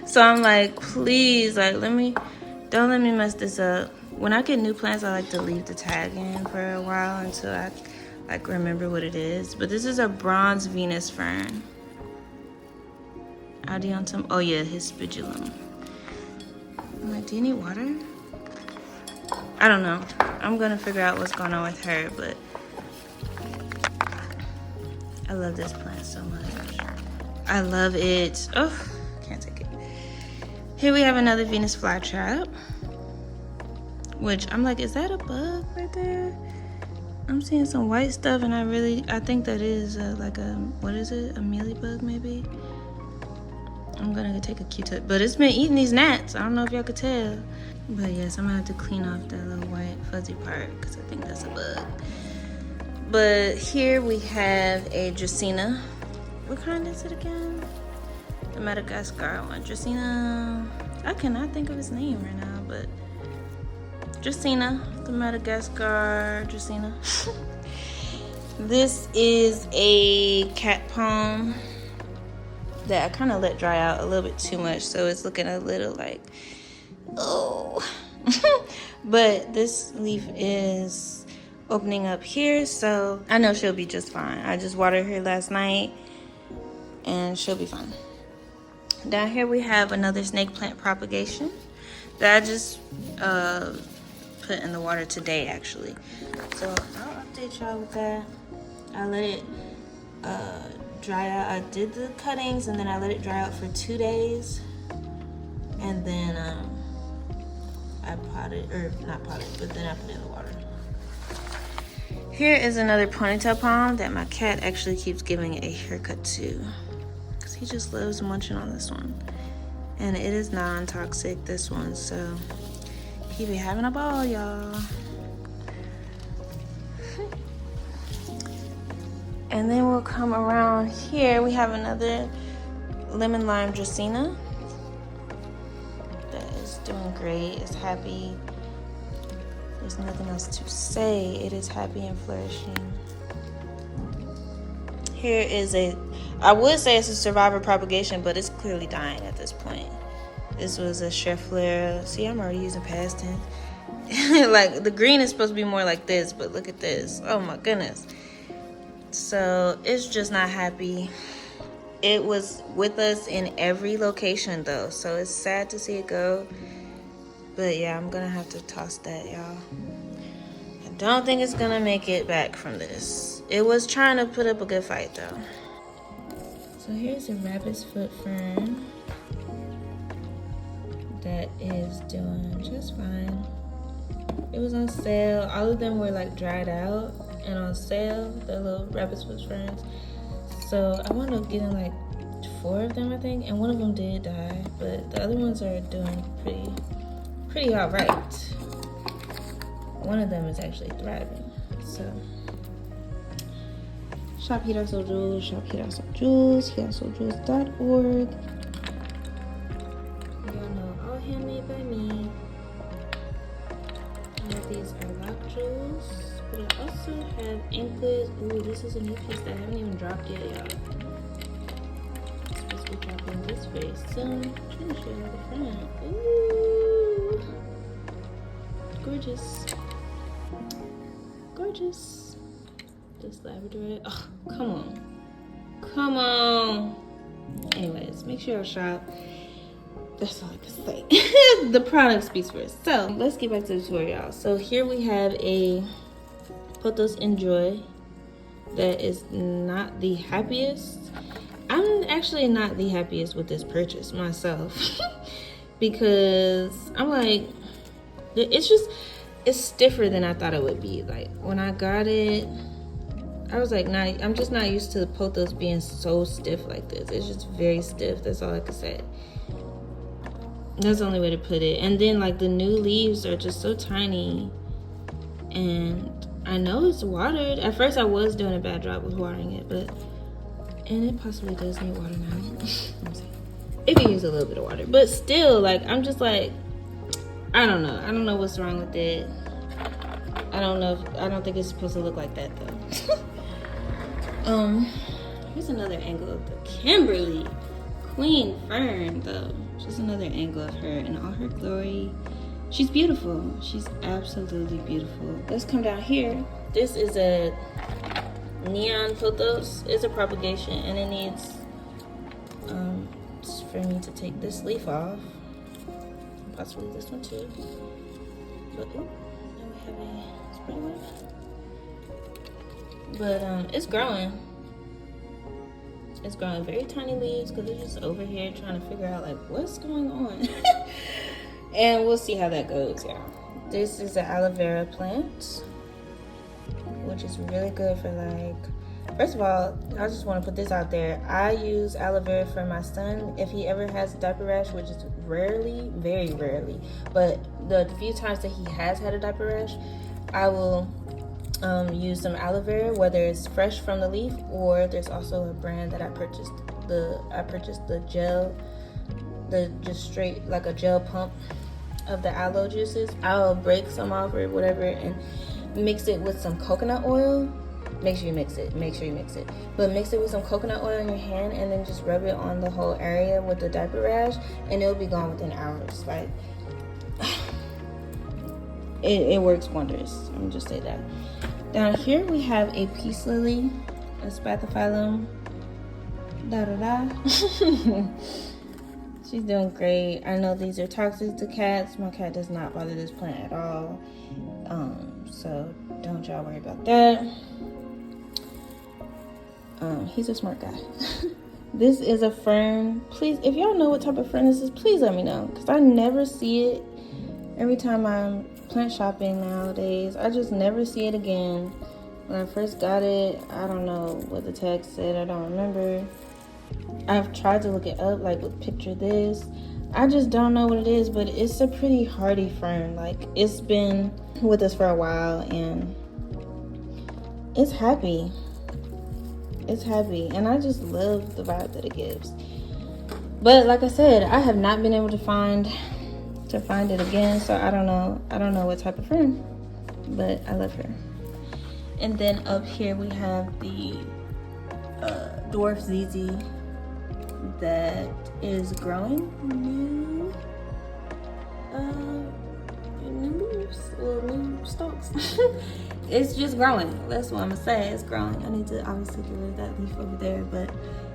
so I'm like, please, like, don't let me mess this up. When I get new plants, I like to leave the tag in for a while until I like remember what it is. But this is a bronze Venus fern. Adiantum, oh yeah, his spigulum. I'm like, do you need water? I don't know. I'm gonna figure out what's going on with her, but I love this plant so much. I love it. Oh, can't take it. Here we have another Venus flytrap, which I'm like, is that a bug right there? I'm seeing some white stuff, and I think that is like a, what is it? A mealybug maybe? I'm gonna take a Q-tip, but it's been eating these gnats. I don't know if y'all could tell. But yes, I'm gonna have to clean off that little white fuzzy part because I think that's a bug. But here we have a Dracaena. What kind is it again? The Madagascar one. Dracaena. I cannot think of his name right now, but Dracaena, the Madagascar Dracaena. This is a cat palm that I kind of let dry out a little bit too much, so it's looking a little like, oh. But this leaf is opening up here, so I know she'll be just fine. I just watered her last night and she'll be fine. Down here we have another snake plant propagation that I just put in the water today, actually. So I'll update y'all with that. I let it dry out. I did the cuttings and then I let it dry out for 2 days, and then I potted, or not potted, but then I put it in the water. Here is another ponytail palm that my cat actually keeps giving a haircut to, because he just loves munching on this one. And it is non-toxic, this one, so he be having a ball, y'all. And then we'll come around here. We have another lemon lime dracaena that is doing great. It's happy. There's nothing else to say. It is happy and flourishing. Here is I would say it's a survivor propagation, but it's clearly dying at this point. This was a chef fleur. See, I'm already using past tense. Like, the green is supposed to be more like this, but look at this. Oh my goodness. So it's just not happy. It was with us in every location though, so it's sad to see it go. But yeah, I'm gonna have to toss that, y'all. I don't think it's gonna make it back from this. It was trying to put up a good fight though. So here's a rabbit's foot fern that is doing just fine. It was on sale. All of them were like dried out and on sale, the little rabbit's foot ferns. So I wound up getting like 4 of them, I think, and one of them did die, but the other ones are doing pretty all right. One of them is actually thriving. So shop GIRASOULJEWELS, shop GIRASOULJEWELS, GIRASOULJEWELS.org. Y'all know, all handmade by me. These are lock jewels, but I also have anklets. Ooh, this is a new piece that I haven't even dropped yet, y'all. It's supposed to be dropping this way soon. I'm trying to show you the front. Ooh, gorgeous, gorgeous. This Labrador. Oh, come on. Anyways, make sure you shop. That's all I can say. The product speaks for itself. So let's get back to the tour, y'all. So here we have a Pothos Enjoy that is not the happiest. I'm actually not the happiest with this purchase myself because I'm like, it's stiffer than I thought it would be. Like when I got it, I was like, I'm just not used to the Pothos being so stiff like this. It's just very stiff. That's all I can say. That's the only way to put it. And then like the new leaves are just so tiny, and I know it's watered. At first I was doing a bad job with watering it, and it possibly does need water now. It could use a little bit of water, but still, like, I'm just like, I don't know what's wrong with it. I don't think it's supposed to look like that though. Here's another angle of the Kimberly Queen Fern though. Just another angle of her in all her glory. She's beautiful. She's absolutely beautiful. Let's come down here. This is a neon pothos. It's a propagation, and it needs for me to take this leaf off, possibly this one too. But now we have a spring leaf. But it's growing. It's growing very tiny leaves because it's just over here trying to figure out like what's going on. And we'll see how that goes, y'all. This is an aloe vera plant, which is really good for like, first of all, I just want to put this out there. I use aloe vera for my son if he ever has diaper rash, which is rarely, very rarely. But the few times that he has had a diaper rash, I will use some aloe vera, whether it's fresh from the leaf or there's also a brand that I purchased the gel, just straight like a gel pump of the aloe juices. I'll break some off or whatever and mix it with some coconut oil. Make sure you mix it, but mix it with some coconut oil in your hand and then just rub it on the whole area with the diaper rash, and it'll be gone within hours. Like it works wonders. I'm gonna just say that. Down here we have a peace lily, a spathiphyllum, She's doing great. I know these are toxic to cats. My cat does not bother this plant at all. So don't y'all worry about that. He's a smart guy. This is a fern. Please, if y'all know what type of fern this is, please let me know, because I never see it. Every time I'm plant shopping nowadays, I just never see it again. When I first got it, I don't know what the tag said. I don't remember. I've tried to look it up, like with picture this. I just don't know what it is, but it's a pretty hardy fern. Like, it's been with us for a while, and it's happy. It's happy, and I just love the vibe that it gives. But like I said, I have not been able to find it again, so I don't know what type of fern, but I love her. And then up here we have the dwarf ZZ that is growing new leaves, or new stalks. It's just growing. That's what I'm gonna say. It's growing. I need to obviously get rid of that leaf over there, but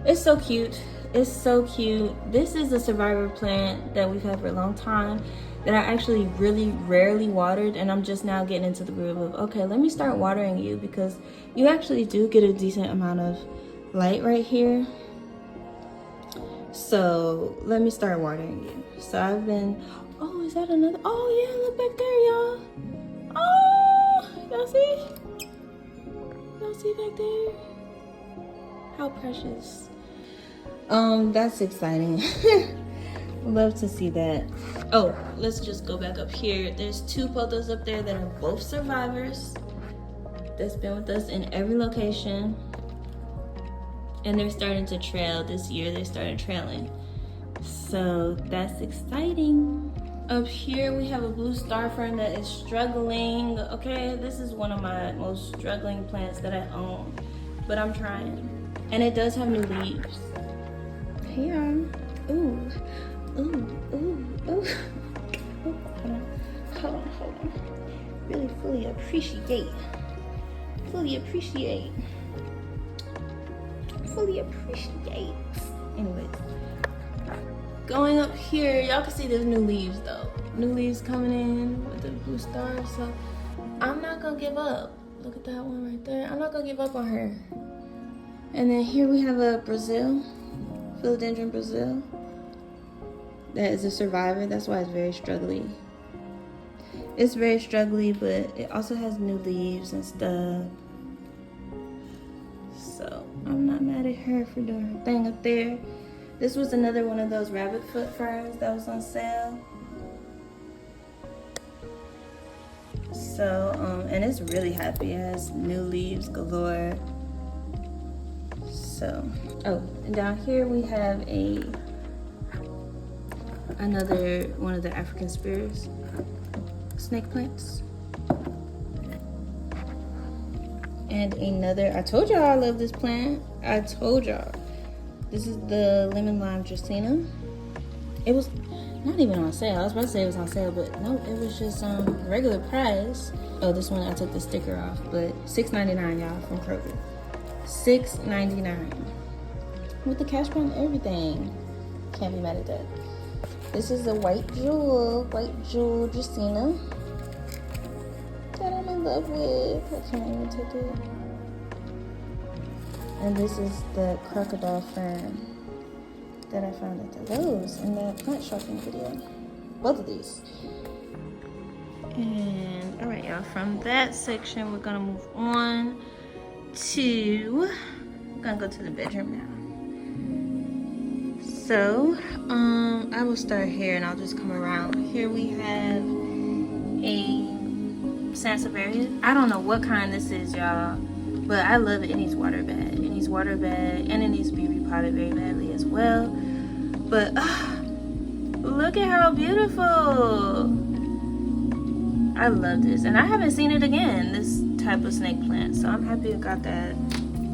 it's so cute. It's so cute. This is a survivor plant that we've had for a long time that I actually really rarely watered, and I'm just now getting into the groove of, okay, let me start watering you, because you actually do get a decent amount of light right here. So let me start watering you. So I've been, oh, is that another? Oh yeah, look back there, y'all. Oh, y'all see? Y'all see back there? How precious. That's exciting. Love to see that. Oh, let's just go back up here. There's two pothos up there that are both survivors that's been with us in every location. And they're starting to trail this year. They started trailing. So that's exciting. Up here we have a blue star fern that is struggling. Okay, this is one of my most struggling plants that I own, but I'm trying. And it does have new leaves. Here. Ooh. Ooh, ooh, ooh. Hold on. Really fully appreciate. Anyways, going up here, y'all can see there's new leaves though. New leaves coming in with the blue star, so I'm not gonna give up. Look at that one right there. I'm not gonna give up on her. And then here we have a Brazil, philodendron Brazil. That is a survivor. That's why it's very struggly. It's very struggly, but it also has new leaves and stuff. So I'm not mad at her for doing her thing up there. This was another one of those rabbit foot ferns that was on sale. So, and it's really happy. It has new leaves galore. So, oh, and down here we have another one of the African spears snake plants. And another, I told y'all I love this plant. I told y'all. This is the lemon lime Dracaena. It was not even on sale. I was about to say it was on sale, but no, it was just regular price. Oh, this one I took the sticker off, but $6.99, y'all, from Kroger. $6.99 with the cash and everything. Can't be mad at that. This is a white jewel Dracaena that I'm in love with. I can't even take it. And this is the crocodile fern that I found at the Lowe's in the plant shopping video. Both of these. And all right, y'all, from that section we're gonna move on to, I'm gonna go to the bedroom now. So I will start here and I'll just come around. Here we have a Sansevieria. I don't know what kind this is, y'all, but I love it. It needs water bed. It needs water bed, and it needs to be repotted very badly as well. But look at how beautiful. I love this, and I haven't seen it again, this type of snake plant, so I'm happy I got that.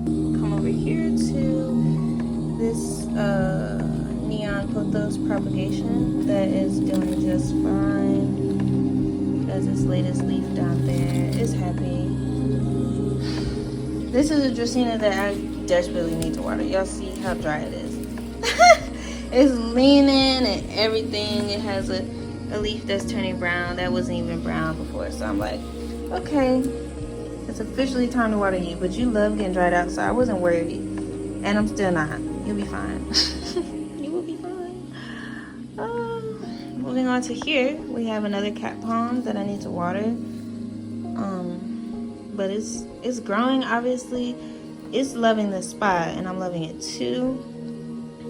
Come over here to this neon pothos propagation that is doing just fine. Has its latest leaf down there. It's happy. This is a Dracaena that I desperately need to water. Y'all see how dry it is. It's leaning and everything. It has a leaf that's turning brown. That wasn't even brown before. So I'm like, okay, it's officially time to water you. But you love getting dried out, so I wasn't worried. And I'm still not. You'll be fine. You will be fine. Moving on to here, we have another cat palm that I need to water. But it's growing, obviously. It's loving the spot, and I'm loving it too.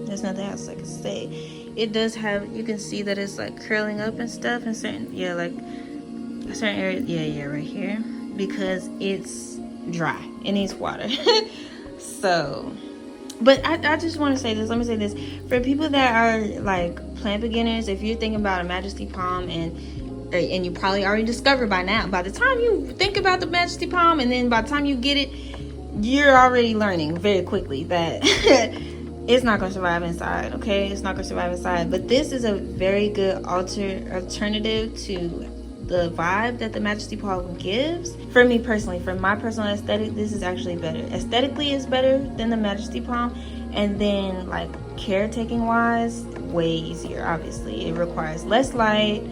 There's nothing else I can say. It does have, you can see that it's like curling up and stuff in certain, yeah, like a certain area. Yeah, right here, because it's dry. It needs water. So, but I just want to say this. Let me say this. For people that are like plant beginners, if you're thinking about a Majesty Palm and you probably already discovered by now, by the time you think about the Majesty Palm and then by the time you get it, you're already learning very quickly that it's not going to survive inside, okay? It's not going to survive inside. But this is a very good alternative to the vibe that the Majesty Palm gives. For me personally, for my personal aesthetic, this is actually better. Aesthetically, it's better than the Majesty Palm. And then, like, caretaking wise, way easier, obviously. It requires less light,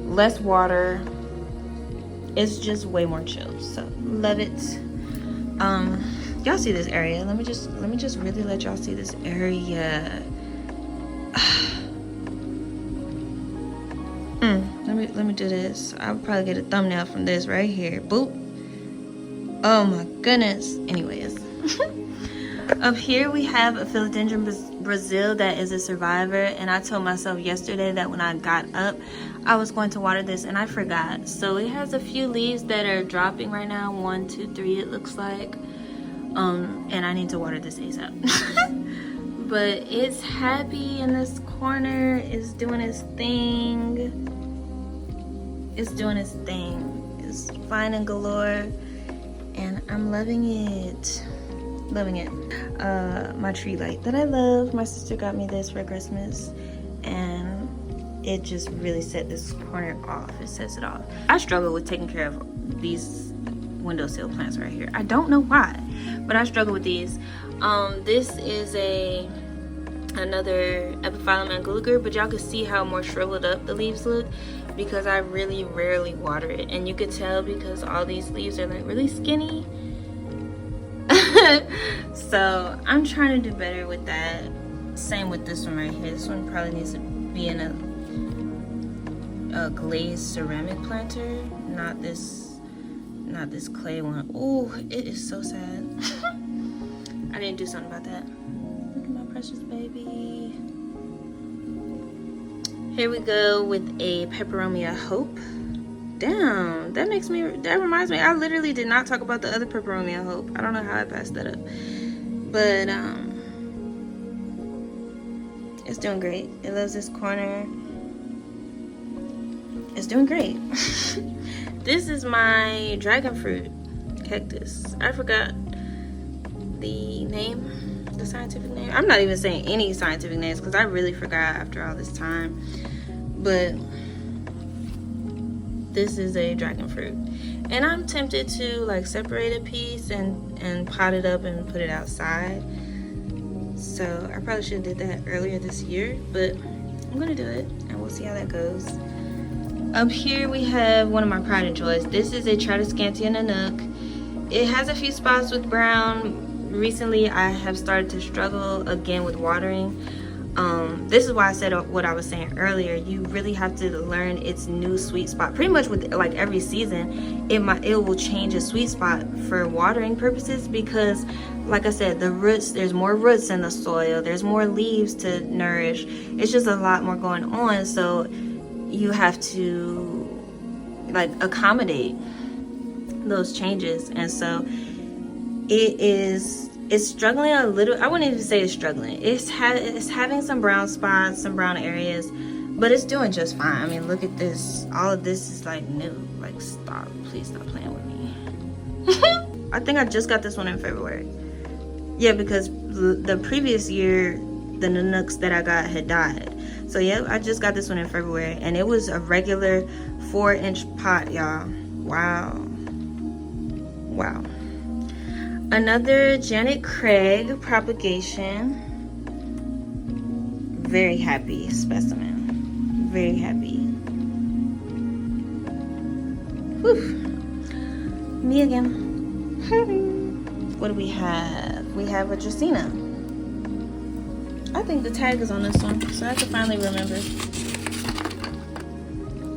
less water. It's just way more chill. So, love it. Y'all see this area. Let me just really let y'all see this area. Let me do this. I'll probably get a thumbnail from this right here. Boop. Oh my goodness. Anyways. Up here we have a philodendron Brazil that is a survivor, and I told myself yesterday that when I got up I was going to water this and I forgot. So it has a few leaves that are dropping right now. 1, 2, 3 it looks like. And I need to water this ASAP. But it's happy in this corner. It's doing its thing. It's doing its thing. It's fine and galore, and I'm loving it. Loving it. My tree light that I love. My sister got me this for Christmas, and it just really set this corner off. It sets it off. I struggle with taking care of these windowsill plants right here. I don't know why, but I struggle with these. This is another Epiphyllum anguliger, but y'all can see how more shriveled up the leaves look because I really rarely water it, and you could tell because all these leaves are like really skinny. So I'm trying to do better with that. Same with this one right here. This one probably needs to be in a glazed ceramic planter, not this clay one. Oh, it is so sad. I didn't do something about that. Look at my precious baby. Here we go with a Peperomia Hope. Damn, that reminds me, I literally did not talk about the other Peperomia Hope. I don't know how I passed that up. But it's doing great. It loves this corner. It's doing great. This is my dragon fruit cactus. I forgot the name, the scientific name. I'm not even saying any scientific names because I really forgot after all this time. But this is a dragon fruit, and I'm tempted to like separate a piece and pot it up and put it outside. So I probably should have did that earlier this year, but I'm gonna do it and we'll see how that goes. Up here we have one of my pride and joys. This is a Tradescantia Nanook. It has a few spots with brown. Recently I have started to struggle again with watering. This is why I said what I was saying earlier. You really have to learn its new sweet spot. Pretty much with like every season, it will change a sweet spot for watering purposes, because like I said, the roots, there's more roots in the soil, there's more leaves to nourish. It's just a lot more going on, so you have to like accommodate those changes. And so it's struggling a little. I wouldn't even say it's struggling. It's having some brown spots, some brown areas, but it's doing just fine. I mean, look at this. All of this is like new. Like, stop. Please stop playing with me. I think I just got this one in February. Yeah, because the previous year, the Nanooks that I got had died. So yeah, I just got this one in February, and it was a regular 4-inch pot, y'all. Wow. Wow. Another Janet Craig propagation. very happy specimen. Very happy. Whew. Me again. What do we have? We have a Dracaena. I think the tag is on this one, so I can finally remember.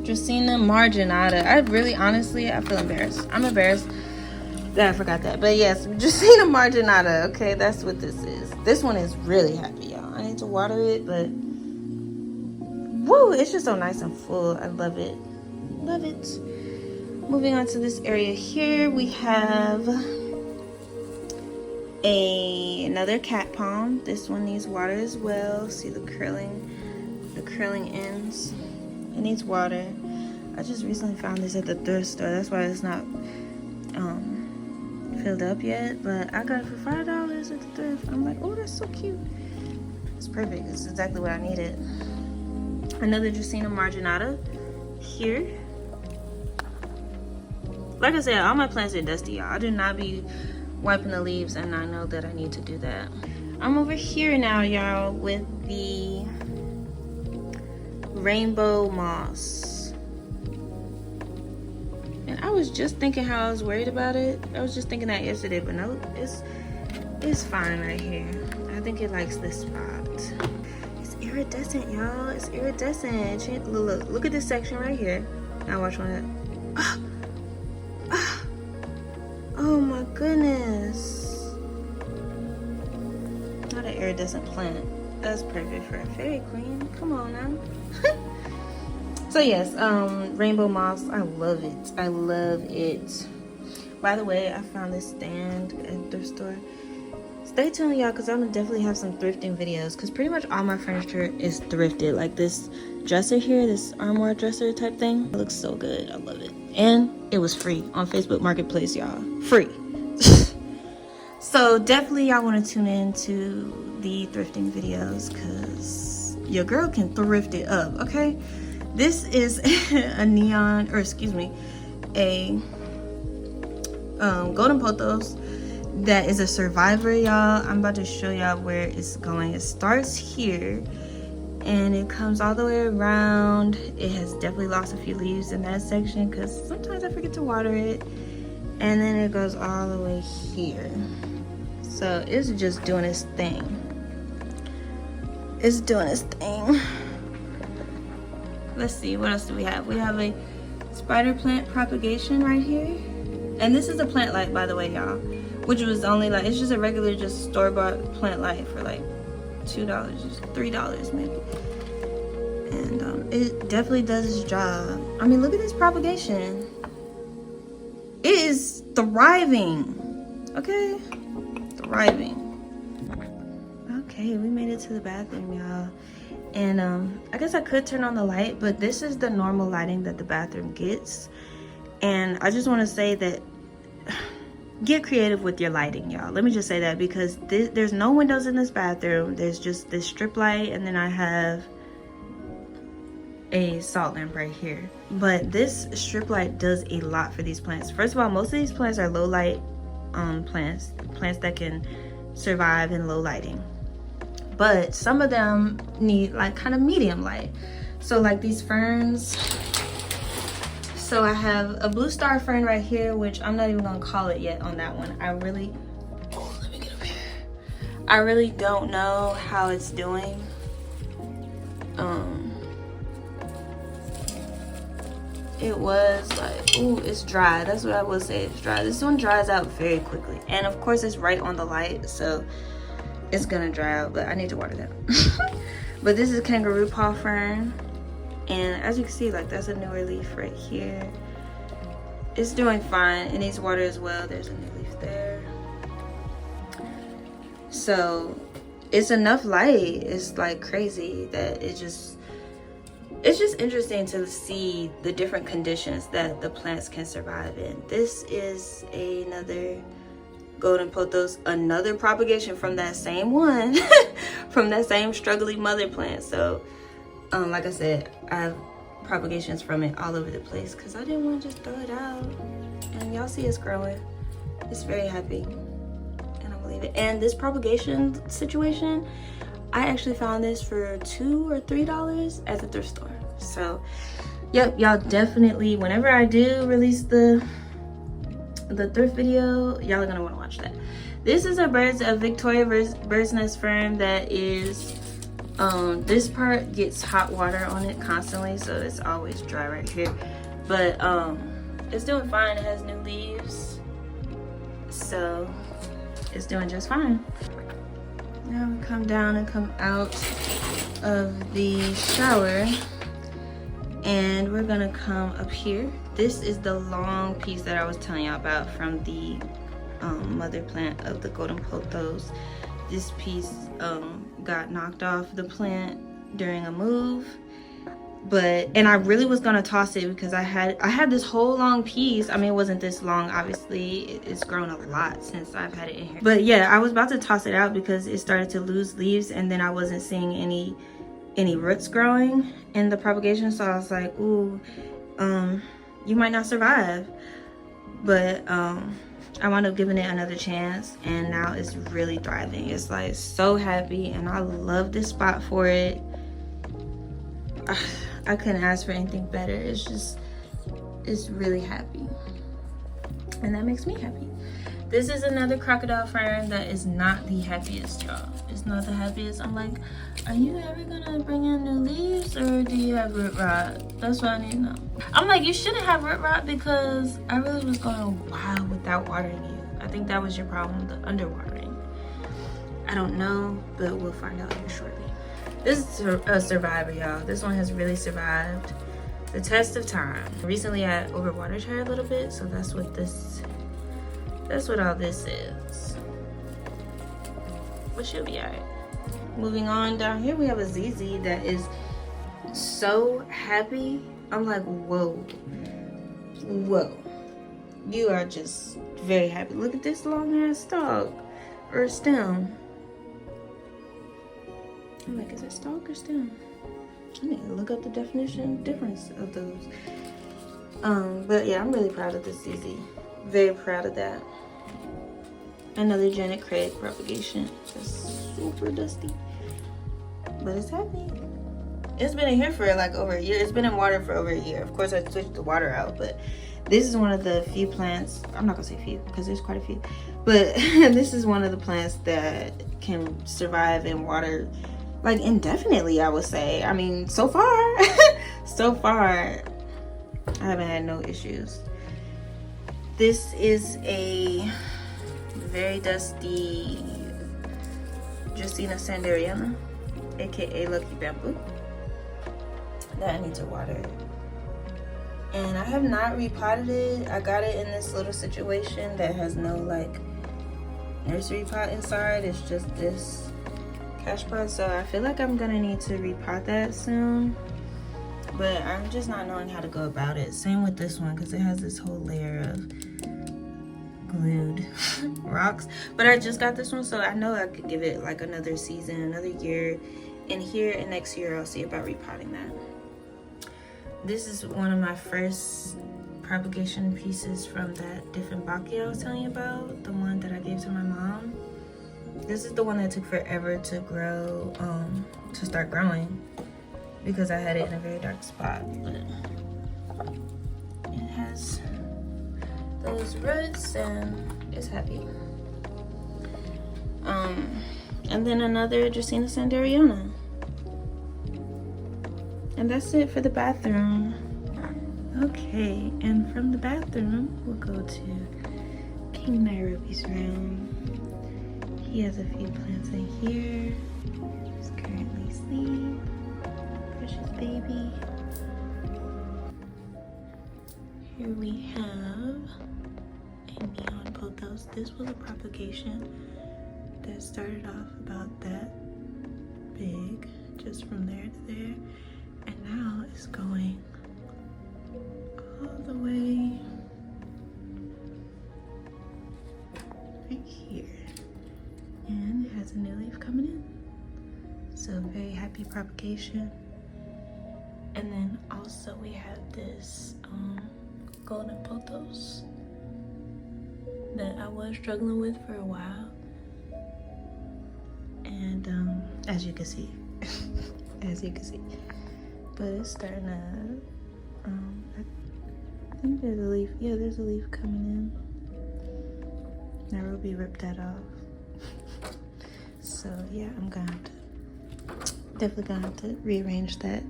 Dracaena marginata. I really, honestly, I feel embarrassed. I'm embarrassed that I forgot that. But yes, Dracaena marginata. Okay, that's what this is. This one is really happy, y'all. I need to water it, but woo, it's just so nice and full. I love it. Love it. Moving on to this area here, we have another cat palm. This one needs water as well. See the curling ends. It needs water. I just recently found this at the thrift store. That's why it's not filled up yet. But I got it for $5 at the thrift. I'm like, oh, that's so cute. It's perfect. It's exactly what I needed. Another Dracaena marginata here. Like I said, all my plants are dusty, y'all. I do not be wiping the leaves, and I know that I need to do that. I'm over here now, y'all, with the rainbow moss. And I was just thinking how I was worried about it. I was just thinking that yesterday, but no, it's fine right here. I think it likes this spot. It's iridescent, y'all. It's iridescent. Look at this section right here. Now watch one of that. Oh my goodness. Not an iridescent plant. That's perfect for a fairy queen. Come on now. So yes, rainbow moss. I love it. I love it. By the way, I found this stand at the thrift store. Stay tuned, y'all, because I'm gonna definitely have some thrifting videos, because pretty much all my furniture is thrifted. Like this dresser here, this armoire dresser type thing. It looks so good. I love it. And it was free on Facebook Marketplace, y'all. Free. So definitely y'all want to tune in to the thrifting videos, because your girl can thrift it up, okay? This is a neon, or excuse me, a golden pothos that is a survivor, y'all. I'm about to show y'all where it's going. It starts here and it comes all the way around. It has definitely lost a few leaves in that section because sometimes I forget to water it. And then it goes all the way here. So it's just doing its thing. It's doing its thing. Let's see, what else do we have? We have a spider plant propagation right here. And this is a plant light, by the way, y'all. Which was only like, it's just a regular, just store-bought plant light for like $2, just $3 maybe. And it definitely does its job. I mean, look at this propagation. It is thriving. Okay? Thriving. Okay, we made it to the bathroom, y'all. And I guess I could turn on the light, but this is the normal lighting that the bathroom gets. And I just want to say that get creative with your lighting, y'all. Let me just say that, because there's no windows in this bathroom. There's just this strip light, and then I have a salt lamp right here. But this strip light does a lot for these plants. First of all, most of these plants are low light plants that can survive in low lighting. But some of them need like kind of medium light. So like these ferns. So I have a blue star fern right here, which I'm not even gonna call it yet on that one. Let me get up here. I really don't know how it's doing. It was like, ooh, it's dry. That's what I will say, it's dry. This one dries out very quickly. And of course it's right on the light, so it's gonna dry out, but I need to water that. But this is kangaroo paw fern. And as you can see, like that's a newer leaf right here. It's doing fine. It needs water as well. There's a new leaf there. So it's enough light. It's like crazy that it's just interesting to see the different conditions that the plants can survive in. This is another golden pothos, another propagation from that same one, from that same struggling mother plant. So like I said, I have propagations from it all over the place because I didn't want to just throw it out. And y'all see it's growing. It's very happy. And I'm gonna leave it. And this propagation situation, I actually found this for $2 or $3 at the thrift store. So yep, y'all definitely, whenever I do release the thrift video, y'all are gonna want to watch that. This is a Victoria bird's nest fern that is this part gets hot water on it constantly, so it's always dry right here, but it's doing fine. It has new leaves, so it's doing just fine. Now we come down and come out of the shower, and we're gonna come up here. This is the long piece that I was telling y'all about from the mother plant of the golden pothos. This piece got knocked off the plant during a move, and I really was gonna toss it because I had this whole long piece. I mean, it wasn't this long, obviously. It's grown a lot since I've had it in here, but yeah, I was about to toss it out because it started to lose leaves, and then I wasn't seeing any roots growing in the propagation, so I was like, ooh, you might not survive. But I wound up giving it another chance, and now it's really thriving. It's like so happy, and I love this spot for it. I couldn't ask for anything better. It's really happy, and that makes me happy. This is another crocodile fern that is not the happiest, y'all. It's not the happiest. I'm like, are you ever gonna bring in new leaves, or do you have root rot? That's what I need to know. I'm like, you shouldn't have root rot because I really was going wild without watering you. I think that was your problem, the underwatering. I don't know, but we'll find out here shortly. This is a survivor, y'all. This one has really survived the test of time. Recently I overwatered her a little bit, so that's what all this is. But she'll be alright. Moving on, down here we have a ZZ that is so happy. I'm like, whoa, you are just very happy. Look at this long ass stalk or stem. I'm like, is it stalk or stem? I need to look up the difference of those. But yeah, I'm really proud of this ZZ. Very proud of that. Another Janet Craig propagation, just super dusty, but it's happy. It's been in here for like over a year. It's been in water for over a year. Of course, I switched the water out, but this is one of the few plants. I'm not gonna say few because there's quite a few, but this is one of the plants that can survive in water like indefinitely, I would say. I mean, so far, I haven't had no issues. This is a very dusty Justina Sanderiana, aka Lucky Bamboo, that I need to water. And I have not repotted it. I got it in this little situation that has no like nursery pot inside. It's just this cash pot, so I feel like I'm gonna need to repot that soon, but I'm just not knowing how to go about it. Same with this one because it has this whole layer of glued rocks, but I just got this one, so I know I could give it like another season, another year in here, and next year I'll see about repotting that. This is one of my first propagation pieces from that different Baki I was telling you about, the one that I gave to my mom. This is the one that took forever to grow, to start growing, because I had it in a very dark spot, but it has those roots and it's happy. And then another Justina Sanderiana. And that's it for the bathroom. Okay, and from the bathroom, we'll go to King Nairobi's room. He has a few plants in here. He's currently asleep. Precious baby. Here we have a neon pothos. This was a propagation that started off about that big, just from there to there, and now it's going all the way right here, and it has a new leaf coming in, so very happy propagation. And then also we have this golden pothos that I was struggling with for a while, and as you can see. As you can see. But it's starting to, I think there's a leaf. Yeah, there's a leaf coming in. Nairobi ripped that off. So yeah, I'm gonna have to, definitely gonna have to rearrange that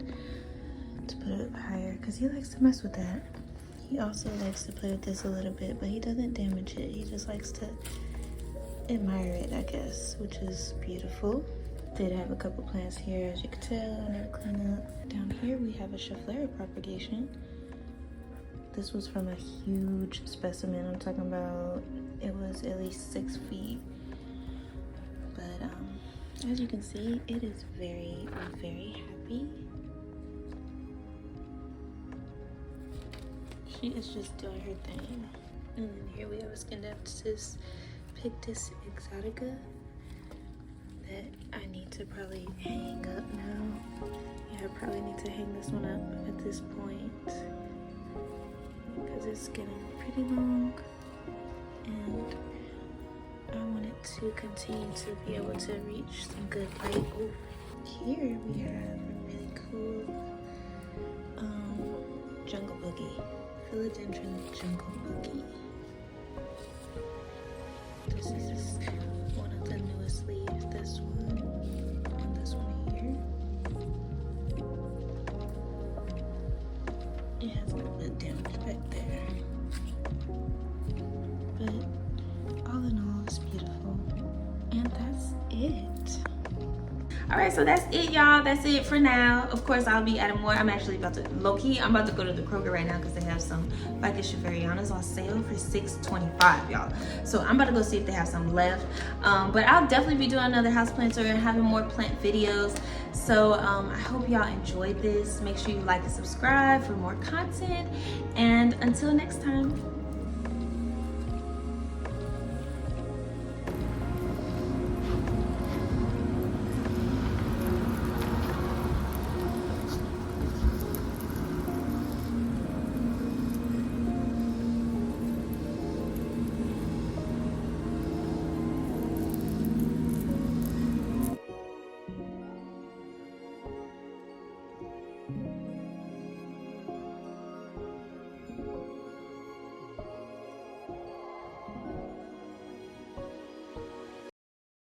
to put it up higher, because he likes to mess with that. He also likes to play with this a little bit, but he doesn't damage it. He just likes to admire it, I guess, which is beautiful. Did have a couple plants here, as you can tell. I never clean up. Down here we have a Schefflera propagation. This was from a huge specimen. I'm talking about, it was at least 6 feet. But as you can see, it is very, very happy. She is just doing her thing. And then here we have a Scindapsus Pictus exotica that I need to probably hang up now. Yeah, I probably need to hang this one up at this point because it's getting pretty long, and I want it to continue to be able to reach some good light. Ooh. Here we have a really cool jungle boogie, philodendron jungle boogie. This is one of the newest leaves. This one and this one here. It has a little bit damage back there, but all in all, it's beautiful. And that's it. All right, so that's it, y'all. That's it for now. Of course, I'll be adding more. I'm actually about to, low-key, I'm about to go to the Kroger right now because they have some Ficus schefferianus on sale for $6.25, y'all. So I'm about to go see if they have some left. But I'll definitely be doing another houseplant tour and having more plant videos. So I hope y'all enjoyed this. Make sure you like and subscribe for more content. And until next time.